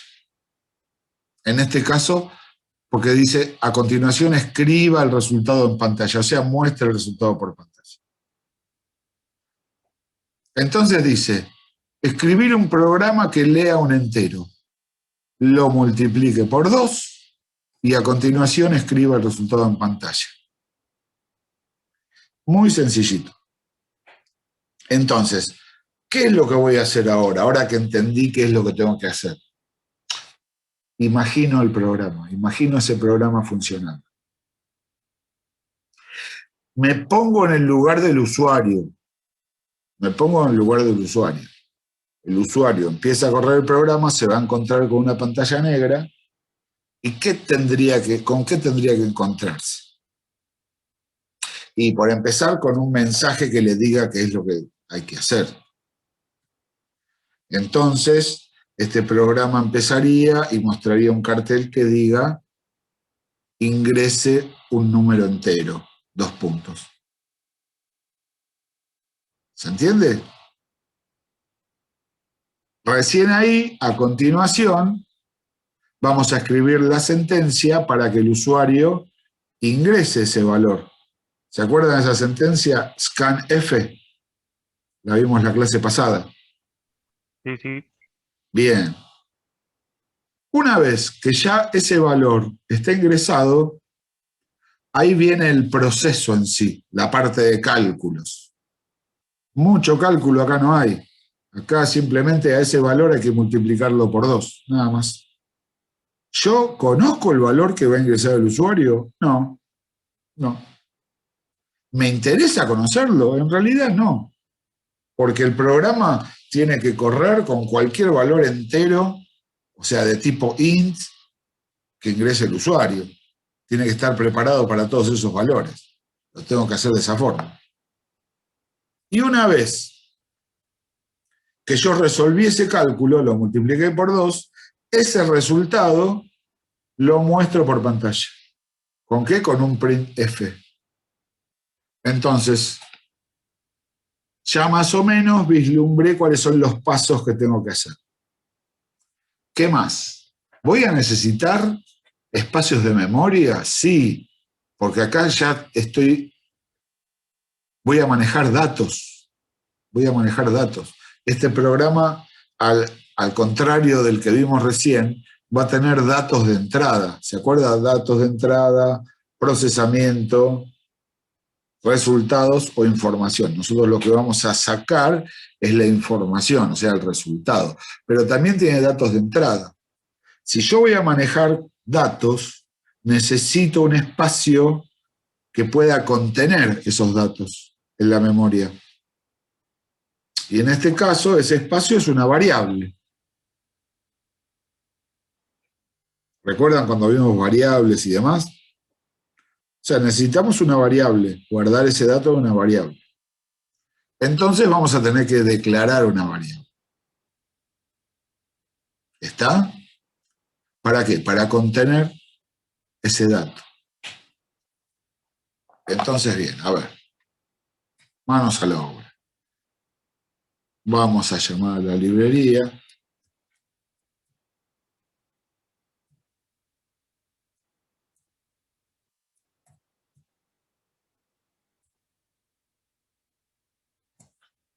En este caso, porque dice, a continuación escriba el resultado en pantalla, o sea, muestra el resultado por pantalla. Entonces dice, escribir un programa que lea un entero, lo multiplique por 2 y a continuación escriba el resultado en pantalla. Muy sencillito. Entonces, ¿qué es lo que voy a hacer ahora? Ahora que entendí qué es lo que tengo que hacer. Imagino el programa, imagino ese programa funcionando. Me pongo en el lugar del usuario. Me pongo en el lugar del usuario. El usuario empieza a correr el programa, se va a encontrar con una pantalla negra. ¿Y con qué tendría que encontrarse? Y por empezar, con un mensaje que le diga qué es lo que hay que hacer. Entonces, este programa empezaría y mostraría un cartel que diga ingrese un número entero, 2 puntos. ¿Se entiende? Recién ahí, a continuación, vamos a escribir la sentencia para que el usuario ingrese ese valor. ¿Se acuerdan de esa sentencia scanf? La vimos la clase pasada. Sí, sí. Bien. Una vez que ya ese valor está ingresado, ahí viene el proceso en sí, la parte de cálculos. Mucho cálculo acá no hay. Acá simplemente a ese valor hay que multiplicarlo por 2, nada más. ¿Yo conozco el valor que va a ingresar el usuario? No, no. ¿Me interesa conocerlo? En realidad no, porque el programa tiene que correr con cualquier valor entero, o sea, de tipo int, que ingrese el usuario. Tiene que estar preparado para todos esos valores. Lo tengo que hacer de esa forma. Y una vez que yo resolví ese cálculo, lo multipliqué por 2, ese resultado lo muestro por pantalla. ¿Con qué? Con un printf. Entonces, ya más o menos vislumbré cuáles son los pasos que tengo que hacer. ¿Qué más? ¿Voy a necesitar espacios de memoria? Sí, porque acá ya voy a manejar datos. Voy a manejar datos. Este programa, al contrario del que vimos recién, va a tener datos de entrada. ¿Se acuerda? Datos de entrada, procesamiento, resultados o información. Nosotros lo que vamos a sacar es la información, o sea, el resultado. Pero también tiene datos de entrada. Si yo voy a manejar datos, necesito un espacio que pueda contener esos datos en la memoria. Y en este caso, ese espacio es una variable. ¿Recuerdan cuando vimos variables y demás? O sea, necesitamos una variable, guardar ese dato en una variable. Entonces vamos a tener que declarar una variable. ¿Está? ¿Para qué? Para contener ese dato. Entonces, bien, a ver. Manos a la obra. Vamos a llamar a la librería.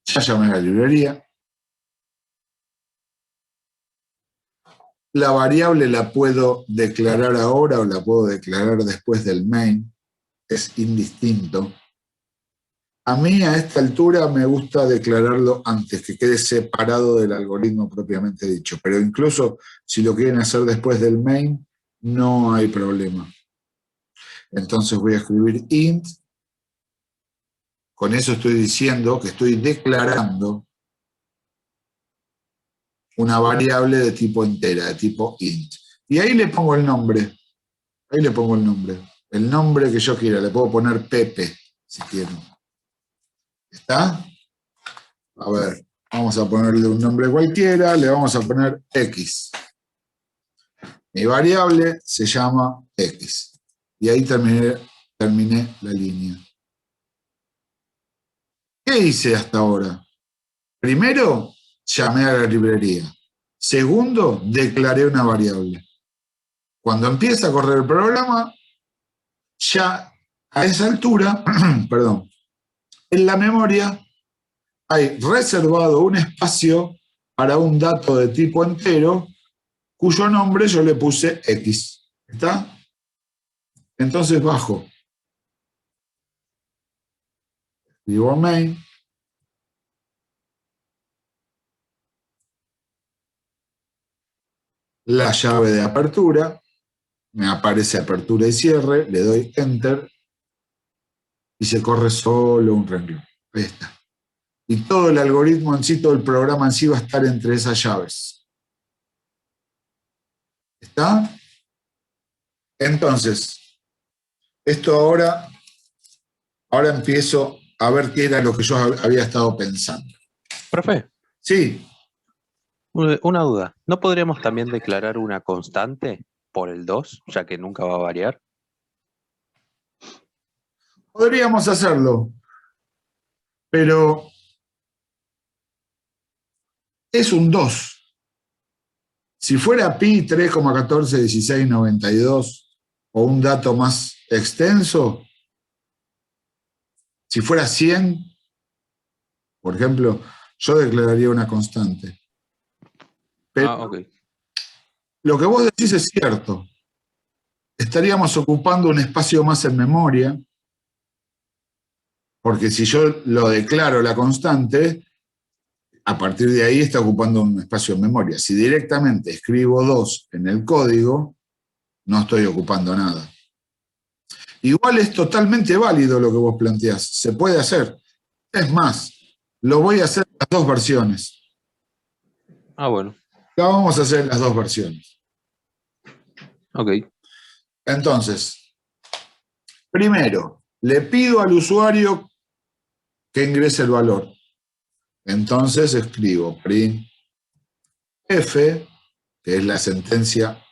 Ya llamé a la librería. La variable la puedo declarar ahora o la puedo declarar después del main. Es indistinto. A mí a esta altura me gusta declararlo antes, que quede separado del algoritmo propiamente dicho. Pero incluso si lo quieren hacer después del main, no hay problema. Entonces voy a escribir int. Con eso estoy diciendo que estoy declarando una variable de tipo entera, de tipo int. Y ahí le pongo el nombre. Ahí le pongo el nombre. El nombre que yo quiera. Le puedo poner Pepe, si quiero. ¿Está? A ver, vamos a ponerle un nombre cualquiera. Le vamos a poner X. Mi variable se llama X. Y ahí terminé la línea. ¿Qué hice hasta ahora? Primero, llamé a la librería. Segundo, declaré una variable. Cuando empieza a correr el programa, ya a esa altura, perdón, en la memoria hay reservado un espacio para un dato de tipo entero cuyo nombre yo le puse X. ¿Está? Entonces bajo. Escribo main. La llave de apertura. Me aparece apertura y cierre. Le doy enter. Y se corre solo un renglón. Ahí está. Y todo el algoritmo en sí, todo el programa en sí va a estar entre esas llaves. ¿Está? Entonces, esto ahora empiezo a ver qué era lo que yo había estado pensando. Profe, Sí, una duda. ¿No podríamos también declarar una constante por el 2, ya que nunca va a variar? podríamos hacerlo, pero es un 2. Si fuera pi 3,141692, o un dato más extenso, si fuera 100, por ejemplo, yo declararía una constante. Pero ok. lo que vos decís es cierto. Estaríamos ocupando un espacio más en memoria, porque si yo lo declaro la constante, a partir de ahí está ocupando un espacio en memoria. Si directamente escribo 2 en el código, no estoy ocupando nada. Igual es totalmente válido lo que vos planteás, se puede hacer. Es más, lo voy a hacer en las 2 versiones. Bueno. La vamos a hacer en las 2 versiones. Ok. Entonces, primero, le pido al usuario que ingrese el valor. Entonces escribo printf, que es la sentencia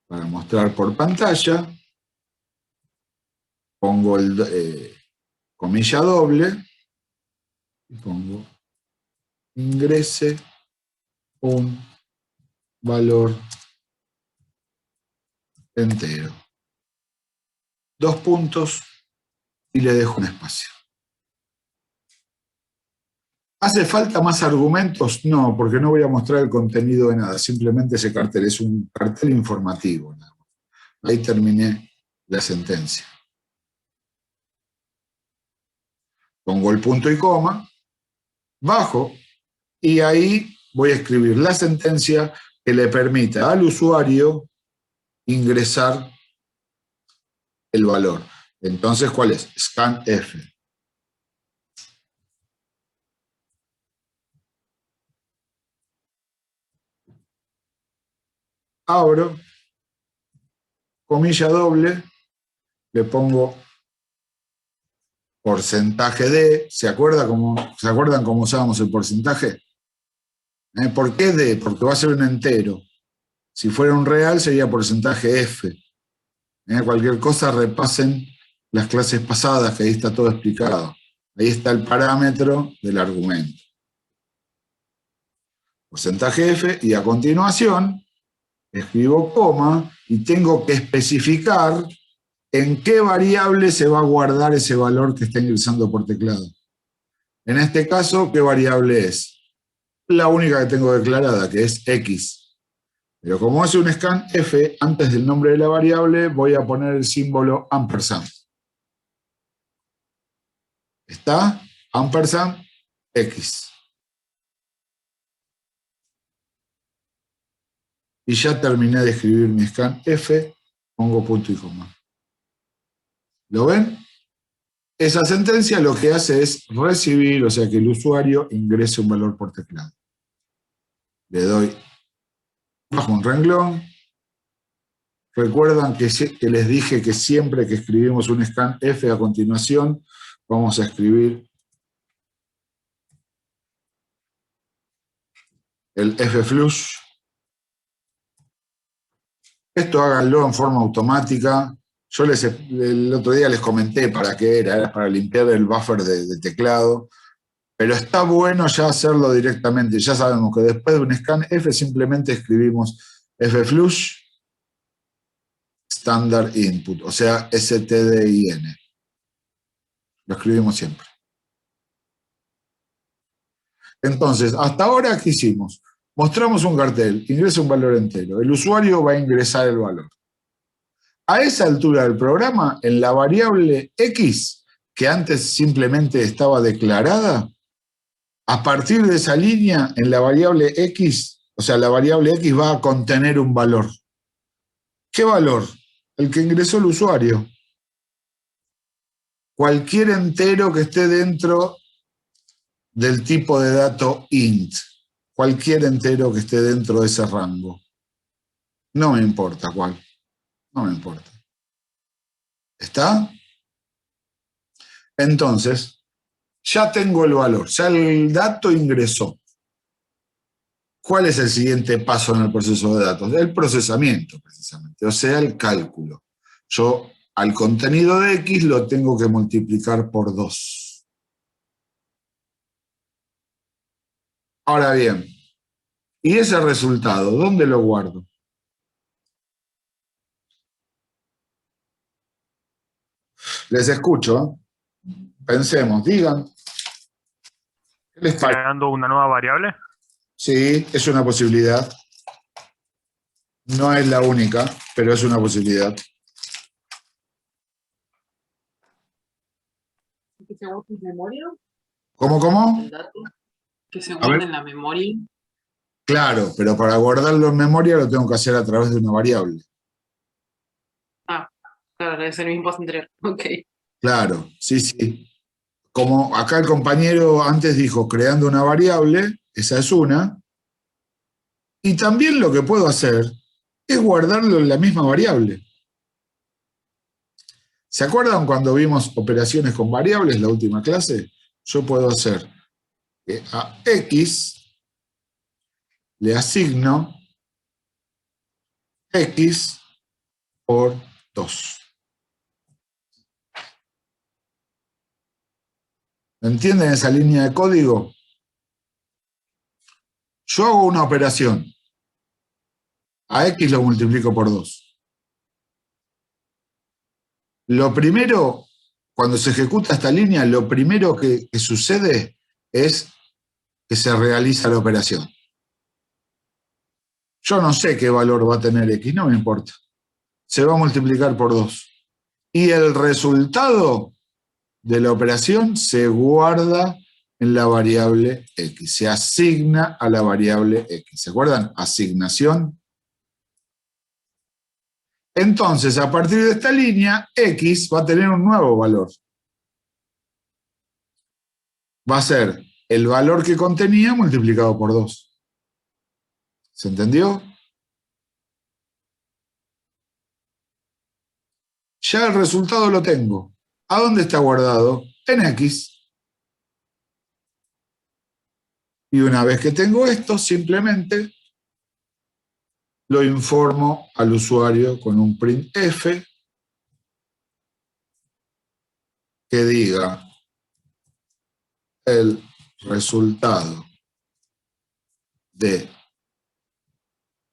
para mostrar por pantalla, pongo el comilla doble y pongo ingrese un valor entero. 2 puntos y le dejo un espacio. ¿Hace falta más argumentos? No, porque no voy a mostrar el contenido de nada, simplemente ese cartel es un cartel informativo. Ahí terminé la sentencia. Pongo el punto y coma, bajo, y ahí voy a escribir la sentencia que le permita al usuario ingresar el valor. Entonces, ¿cuál es? Scanf. Abro, comilla doble, le pongo porcentaje de, ¿se acuerdan cómo usábamos el porcentaje? ¿Por qué de? Porque va a ser un entero. Si fuera un real sería porcentaje F. Cualquier cosa repasen las clases pasadas, que ahí está todo explicado. Ahí está el parámetro del argumento. Porcentaje F, y a continuación escribo coma y tengo que especificar en qué variable se va a guardar ese valor que está ingresando por teclado. En este caso, ¿qué variable es? La única que tengo declarada, que es X. Pero como es un scanf, antes del nombre de la variable voy a poner el símbolo ampersand. ¿Está? Ampersand X. Y ya terminé de escribir mi scanf, pongo punto y coma. ¿Lo ven? Esa sentencia lo que hace es recibir, o sea que el usuario ingrese un valor por teclado. Le doy bajo un renglón. Recuerdan que les dije que siempre que escribimos un scanf a continuación, vamos a escribir el fflush. Esto háganlo en forma automática. Yo el otro día les comenté para qué era para limpiar el buffer de teclado, pero está bueno ya hacerlo directamente. Ya sabemos que después de un scanf simplemente escribimos fflush standard input, o sea, stdin. Lo escribimos siempre. Entonces, hasta ahora, ¿qué hicimos? Mostramos un cartel, ingresa un valor entero. El usuario va a ingresar el valor. A esa altura del programa, en la variable X, que antes simplemente estaba declarada, a partir de esa línea, en la variable X, o sea, la variable X va a contener un valor. ¿Qué valor? El que ingresó el usuario. Cualquier entero que esté dentro del tipo de dato int. Cualquier entero que esté dentro de ese rango. No me importa cuál. No me importa. ¿Está? Entonces, ya tengo el valor, ya el dato ingresó. ¿Cuál es el siguiente paso en el proceso de datos? El procesamiento, precisamente, o sea, el cálculo. Yo al contenido de X lo tengo que multiplicar por 2. Ahora bien, ¿y ese resultado dónde lo guardo? Les escucho. Pensemos, digan. ¿Qué les parece? Creando una nueva variable. Sí, es una posibilidad. No es la única, pero es una posibilidad. ¿Que se guarde en memoria? ¿Cómo? ¿El dato? ¿Que se ver. guarde en la memoria? Claro, pero para guardarlo en memoria lo tengo que hacer a través de una variable. Ah, claro, es el mismo paso anterior. Ok. Claro, sí. Como acá el compañero antes dijo, creando una variable, esa es una. Y también lo que puedo hacer es guardarlo en la misma variable. ¿Se acuerdan cuando vimos operaciones con variables la última clase? Yo puedo hacer que a X le asigno X por 2. ¿Entienden esa línea de código? Yo hago una operación. A X lo multiplico por 2. Lo primero, cuando se ejecuta esta línea, lo primero que sucede es que se realiza la operación. Yo no sé qué valor va a tener X, no me importa. Se va a multiplicar por 2. Y el resultado de la operación se guarda en la variable X. Se asigna a la variable X. ¿Se acuerdan? Asignación. Entonces, a partir de esta línea, X va a tener un nuevo valor. Va a ser el valor que contenía multiplicado por 2. ¿Se entendió? Ya el resultado lo tengo. ¿A dónde está guardado? En X. Y una vez que tengo esto, simplemente lo informo al usuario con un printf que diga el resultado de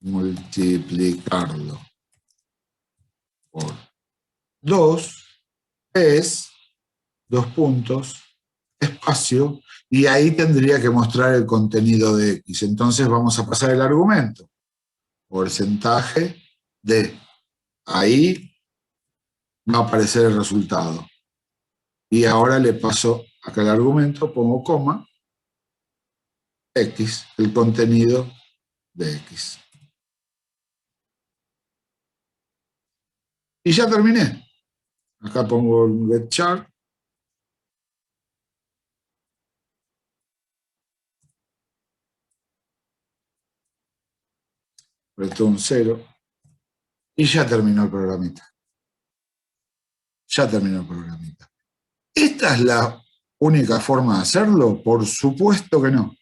multiplicarlo por 2 es 2 puntos, espacio, y ahí tendría que mostrar el contenido de X. Entonces vamos a pasar el argumento. Porcentaje de. Ahí va a aparecer el resultado. Y ahora le paso acá el argumento, pongo coma, X, el contenido de X. Y ya terminé. Acá pongo el getChar. Presto un 0. Y ya terminó el programita. Ya terminó el programita. ¿Esta es la única forma de hacerlo? Por supuesto que no.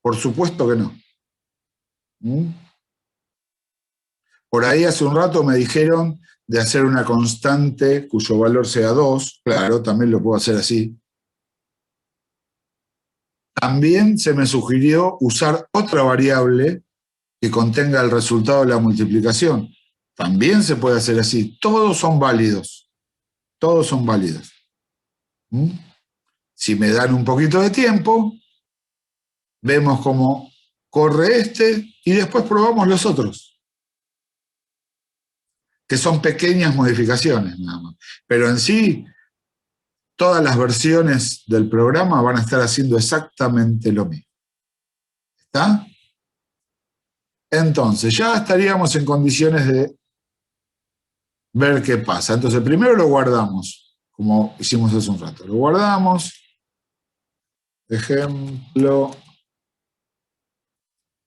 Por supuesto que no. Por ahí hace un rato me dijeron de hacer una constante cuyo valor sea 2. Claro, también lo puedo hacer así. También se me sugirió usar otra variable que contenga el resultado de la multiplicación. También se puede hacer así. Todos son válidos. Todos son válidos. Si me dan un poquito de tiempo, vemos cómo corre este y después probamos los otros, que son pequeñas modificaciones nada más. Pero en sí, todas las versiones del programa van a estar haciendo exactamente lo mismo. ¿Está? Entonces, ya estaríamos en condiciones de ver qué pasa. Entonces, primero lo guardamos, como hicimos hace un rato. Lo guardamos. Ejemplo,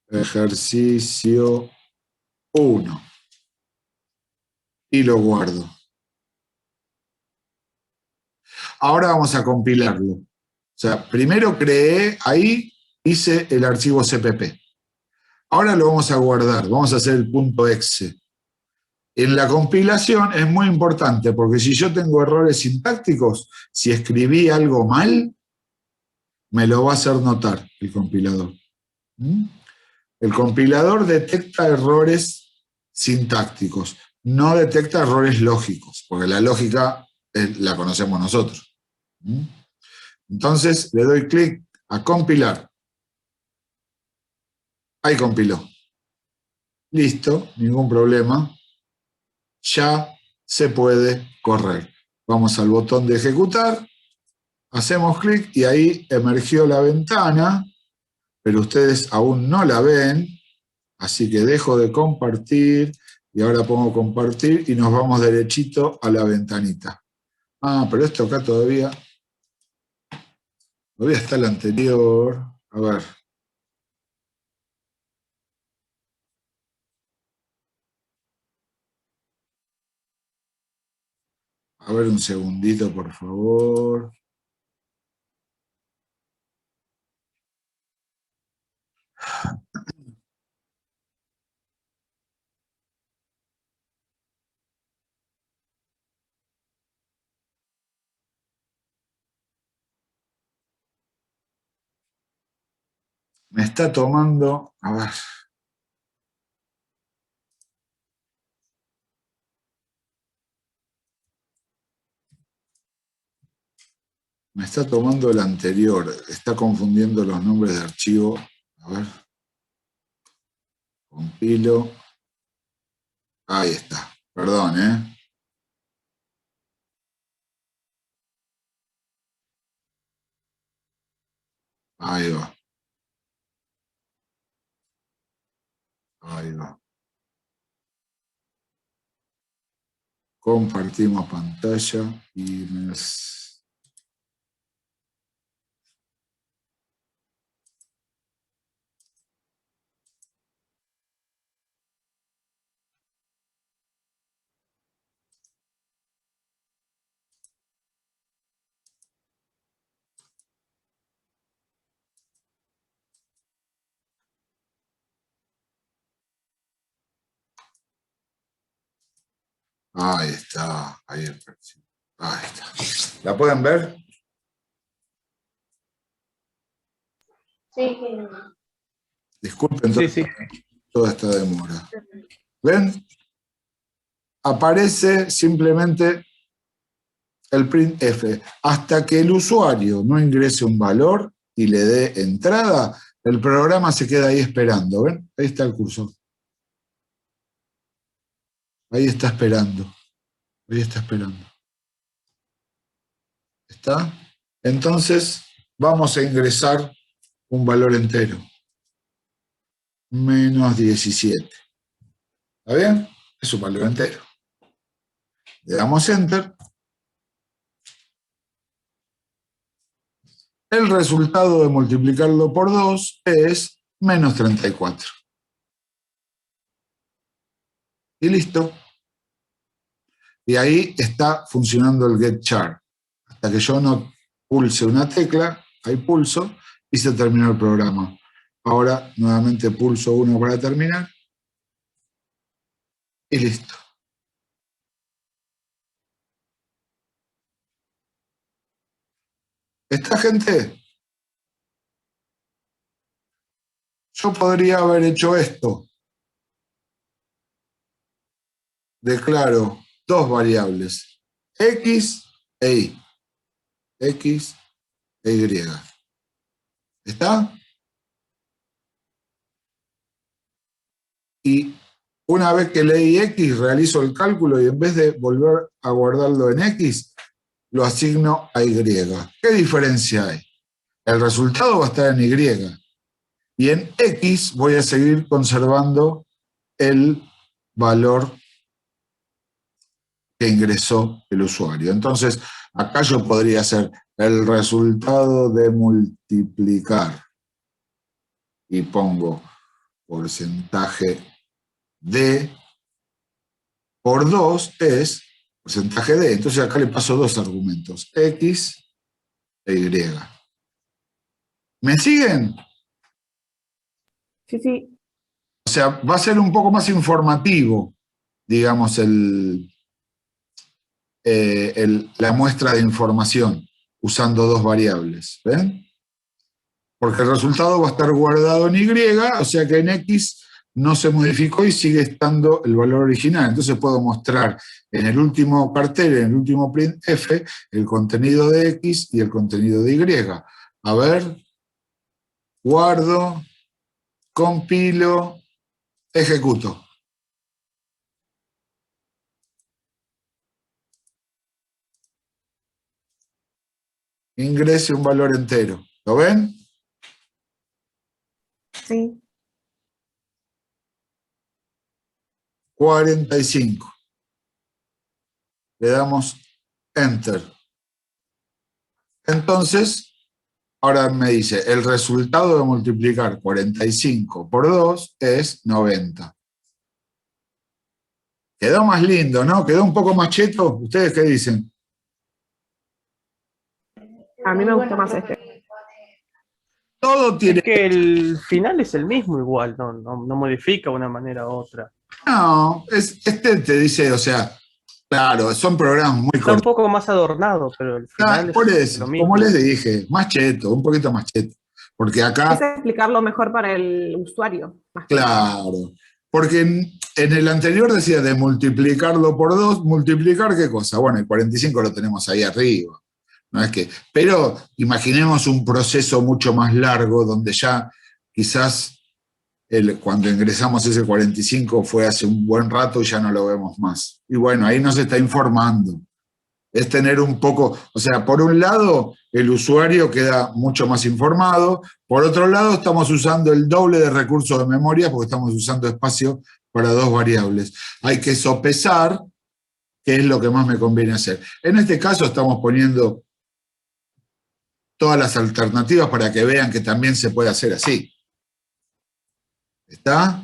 ejercicio 1. Y lo guardo. Ahora vamos a compilarlo. O sea, primero creé, ahí hice el archivo CPP. Ahora lo vamos a guardar, vamos a hacer el .exe. En la compilación es muy importante, porque si yo tengo errores sintácticos, si escribí algo mal, me lo va a hacer notar el compilador. El compilador detecta errores sintácticos. no detecta errores lógicos, porque la lógica la conocemos nosotros. Entonces le doy clic a compilar. Ahí compiló. Listo, ningún problema. Ya se puede correr. Vamos al botón de ejecutar, hacemos clic y ahí emergió la ventana, pero ustedes aún no la ven, así que dejo de compartir y ahora pongo compartir y nos vamos derechito a la ventanita. Ah, pero esto acá todavía está el anterior. A ver. A ver un segundito, por favor. Me está tomando, a ver. Me está tomando el anterior, está confundiendo los nombres de archivo. A ver. Compilo. Ahí está. Perdón, ¿eh? Ahí va. Ahí va. Compartimos pantalla y me... Ahí está. Ahí está. Ahí está. ¿La pueden ver? Sí. Disculpen Sí. toda esta demora. ¿Ven? Aparece simplemente el printf. Hasta que el usuario no ingrese un valor y le dé entrada, el programa se queda ahí esperando. ¿Ven? Ahí está el cursor. Ahí está esperando. Ahí está esperando. ¿Está? Entonces, vamos a ingresar un valor entero. Menos 17. ¿Está bien? Es un valor entero. Le damos Enter. El resultado de multiplicarlo por 2 es menos 34. Y listo. Y ahí está funcionando el getChar. Hasta que yo no pulse una tecla, ahí pulso, y se terminó el programa. Ahora nuevamente pulso 1 para terminar. Y listo. ¿Está, gente? Yo podría haber hecho esto. Declaro dos variables, X e Y. X e Y. ¿Está? Y una vez que leí X, realizo el cálculo y en vez de volver a guardarlo en X, lo asigno a Y. ¿Qué diferencia hay? El resultado va a estar en Y. Y en X voy a seguir conservando el valor que ingresó el usuario. Entonces, acá yo podría hacer el resultado de multiplicar. Y pongo porcentaje D por 2 es porcentaje D. Entonces acá le paso dos argumentos, X e Y. ¿Me siguen? Sí. O sea, va a ser un poco más informativo, digamos, la muestra de información usando dos variables. ¿Ven? Porque el resultado va a estar guardado en Y, o sea que en X no se modificó y sigue estando el valor original. Entonces puedo mostrar en el último cartel, en el último printf, el contenido de X y el contenido de Y. A ver, guardo, compilo, ejecuto. Ingrese un valor entero. ¿Lo ven? Sí. 45. Le damos Enter. Entonces, ahora me dice, el resultado de multiplicar 45 por 2 es 90. Quedó más lindo, ¿no? Quedó un poco más cheto. ¿Ustedes qué dicen? A mí me gusta más este. Todo tiene... Es que el final es el mismo igual, no modifica de una manera u otra. No, este te dice, o sea, claro, son programas muy Está un cortos. poco más adornado, pero el final Por es eso, lo mismo. como les dije, más cheto, un poquito más cheto. Porque acá... Es explicarlo mejor para el usuario. Más que nada. Claro, porque en el anterior decía de multiplicarlo por 2, ¿multiplicar qué cosa? Bueno, el 45 lo tenemos ahí arriba. No es que, pero imaginemos un proceso mucho más largo donde ya quizás cuando ingresamos ese 45 fue hace un buen rato y ya no lo vemos más. Y bueno, ahí nos está informando. Es tener un poco, o sea, por un lado el usuario queda mucho más informado, por otro lado estamos usando el doble de recursos de memoria porque estamos usando espacio para dos variables. Hay que sopesar qué es lo que más me conviene hacer. En este caso estamos poniendo todas las alternativas para que vean que también se puede hacer así. ¿Está?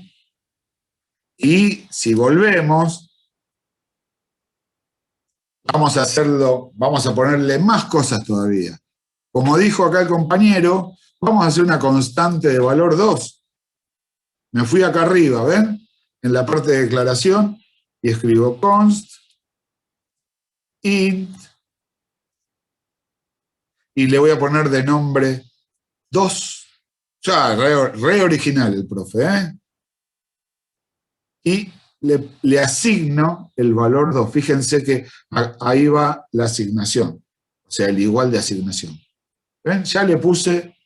Y si volvemos, vamos a hacerlo, vamos a ponerle más cosas todavía. Como dijo acá el compañero, vamos a hacer una constante de valor 2. Me fui acá arriba, ¿ven? En la parte de declaración, y escribo const, int, y le voy a poner de nombre 2. Ya, re original el profe, ¿eh? Y le asigno el valor 2. Fíjense que ahí va la asignación, o sea, el igual de asignación. ¿Ven? Ya le puse,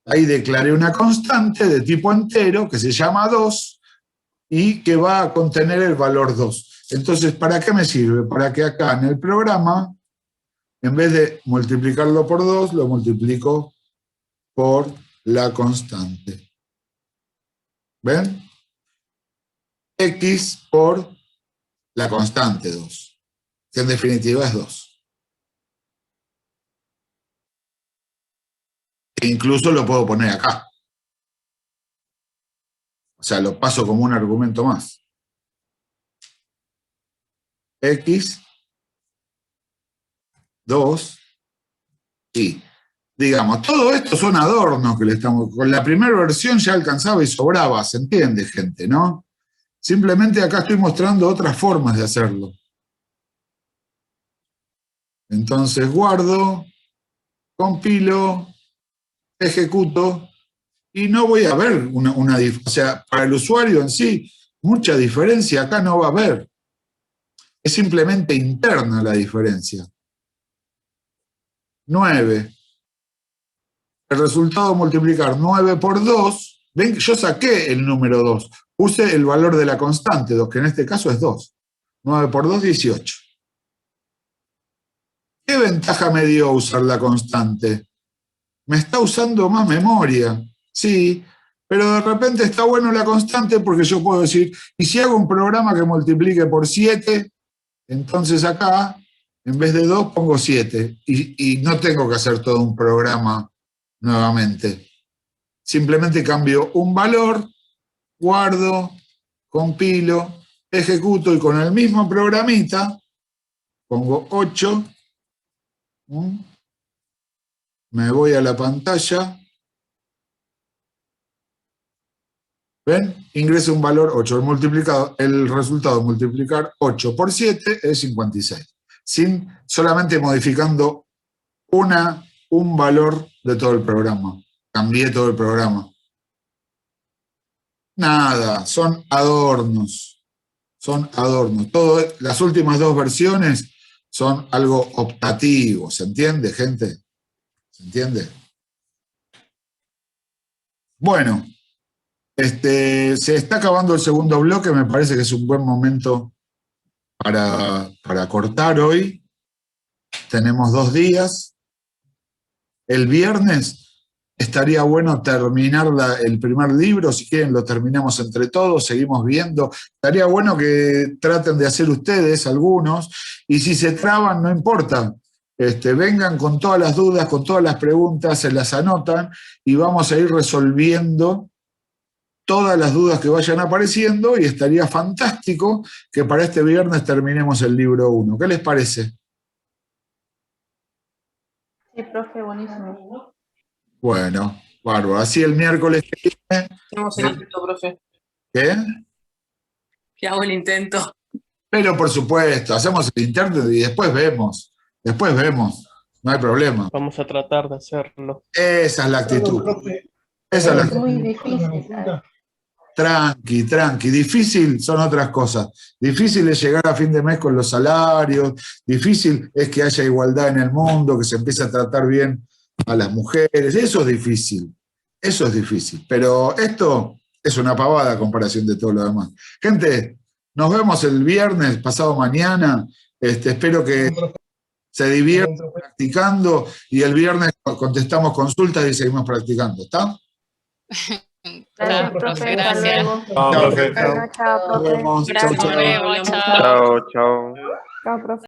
ahí declaré una constante de tipo entero que se llama 2 y que va a contener el valor 2. Entonces, ¿para qué me sirve? Para que acá en el programa, en vez de multiplicarlo por 2, lo multiplico por la constante. ¿Ven? X por la constante 2, que en definitiva es 2. E incluso lo puedo poner acá. O sea, lo paso como un argumento más. X, 2, y digamos, todo esto son adornos que le estamos... Con la primera versión ya alcanzaba y sobraba, ¿se entiende, gente, no? Simplemente acá estoy mostrando otras formas de hacerlo. Entonces guardo, compilo, ejecuto, y no voy a ver una diferencia. O sea, para el usuario en sí, mucha diferencia acá no va a haber. Es simplemente interna la diferencia. 9. El resultado de multiplicar 9 por 2, ven que yo saqué el número 2, puse el valor de la constante 2, que en este caso es 2. 9 por 2, 18. ¿Qué ventaja me dio usar la constante? Me está usando más memoria, sí, pero de repente está bueno la constante porque yo puedo decir, y si hago un programa que multiplique por 7, entonces acá, en vez de 2, pongo 7. Y no tengo que hacer todo un programa nuevamente. Simplemente cambio un valor, guardo, compilo, ejecuto y con el mismo programita pongo 8. Me voy a la pantalla. ¿Ven? Ingreso un valor 8. El resultado de multiplicar 8 por 7 es 56. Solamente modificando un valor de todo el programa. Cambié todo el programa. Nada, son adornos. Son adornos. Las últimas dos versiones son algo optativo. ¿Se entiende, gente? ¿Se entiende? Bueno, se está acabando el segundo bloque. Me parece que es un buen momento para cortar hoy. Tenemos 2 días. El viernes estaría bueno terminar el primer libro, si quieren lo terminamos entre todos, seguimos viendo. Estaría bueno que traten de hacer ustedes algunos, y si se traban, no importa. Vengan con todas las dudas, con todas las preguntas, se las anotan, y vamos a ir resolviendo todas las dudas que vayan apareciendo, y estaría fantástico que para este viernes terminemos el libro 1. ¿Qué les parece? Sí, profe, buenísimo. Bueno, bárbaro. Así el miércoles que viene. Hacemos el intento, profe. ¿Qué? Que hago el intento. Pero por supuesto, hacemos el intento y después vemos. Después vemos. No hay problema. Vamos a tratar de hacerlo. Esa es la actitud. Esa es la Es muy actitud. difícil. Tranqui, tranqui. Difícil son otras cosas. Difícil es llegar a fin de mes con los salarios. Difícil es que haya igualdad en el mundo, que se empiece a tratar bien a las mujeres. Eso es difícil. Eso es difícil. Pero esto es una pavada a comparación de todo lo demás. Gente, nos vemos el viernes, pasado mañana. Espero que se diviertan practicando, y el viernes contestamos consultas y seguimos practicando. ¿Está? Gracias, profe. Hasta Gracias. luego. Chao, profe. Chao, Nos profe. vemos. Gracias, Chau, chau. Bebo, chao. Chao, chao. Chao, profe.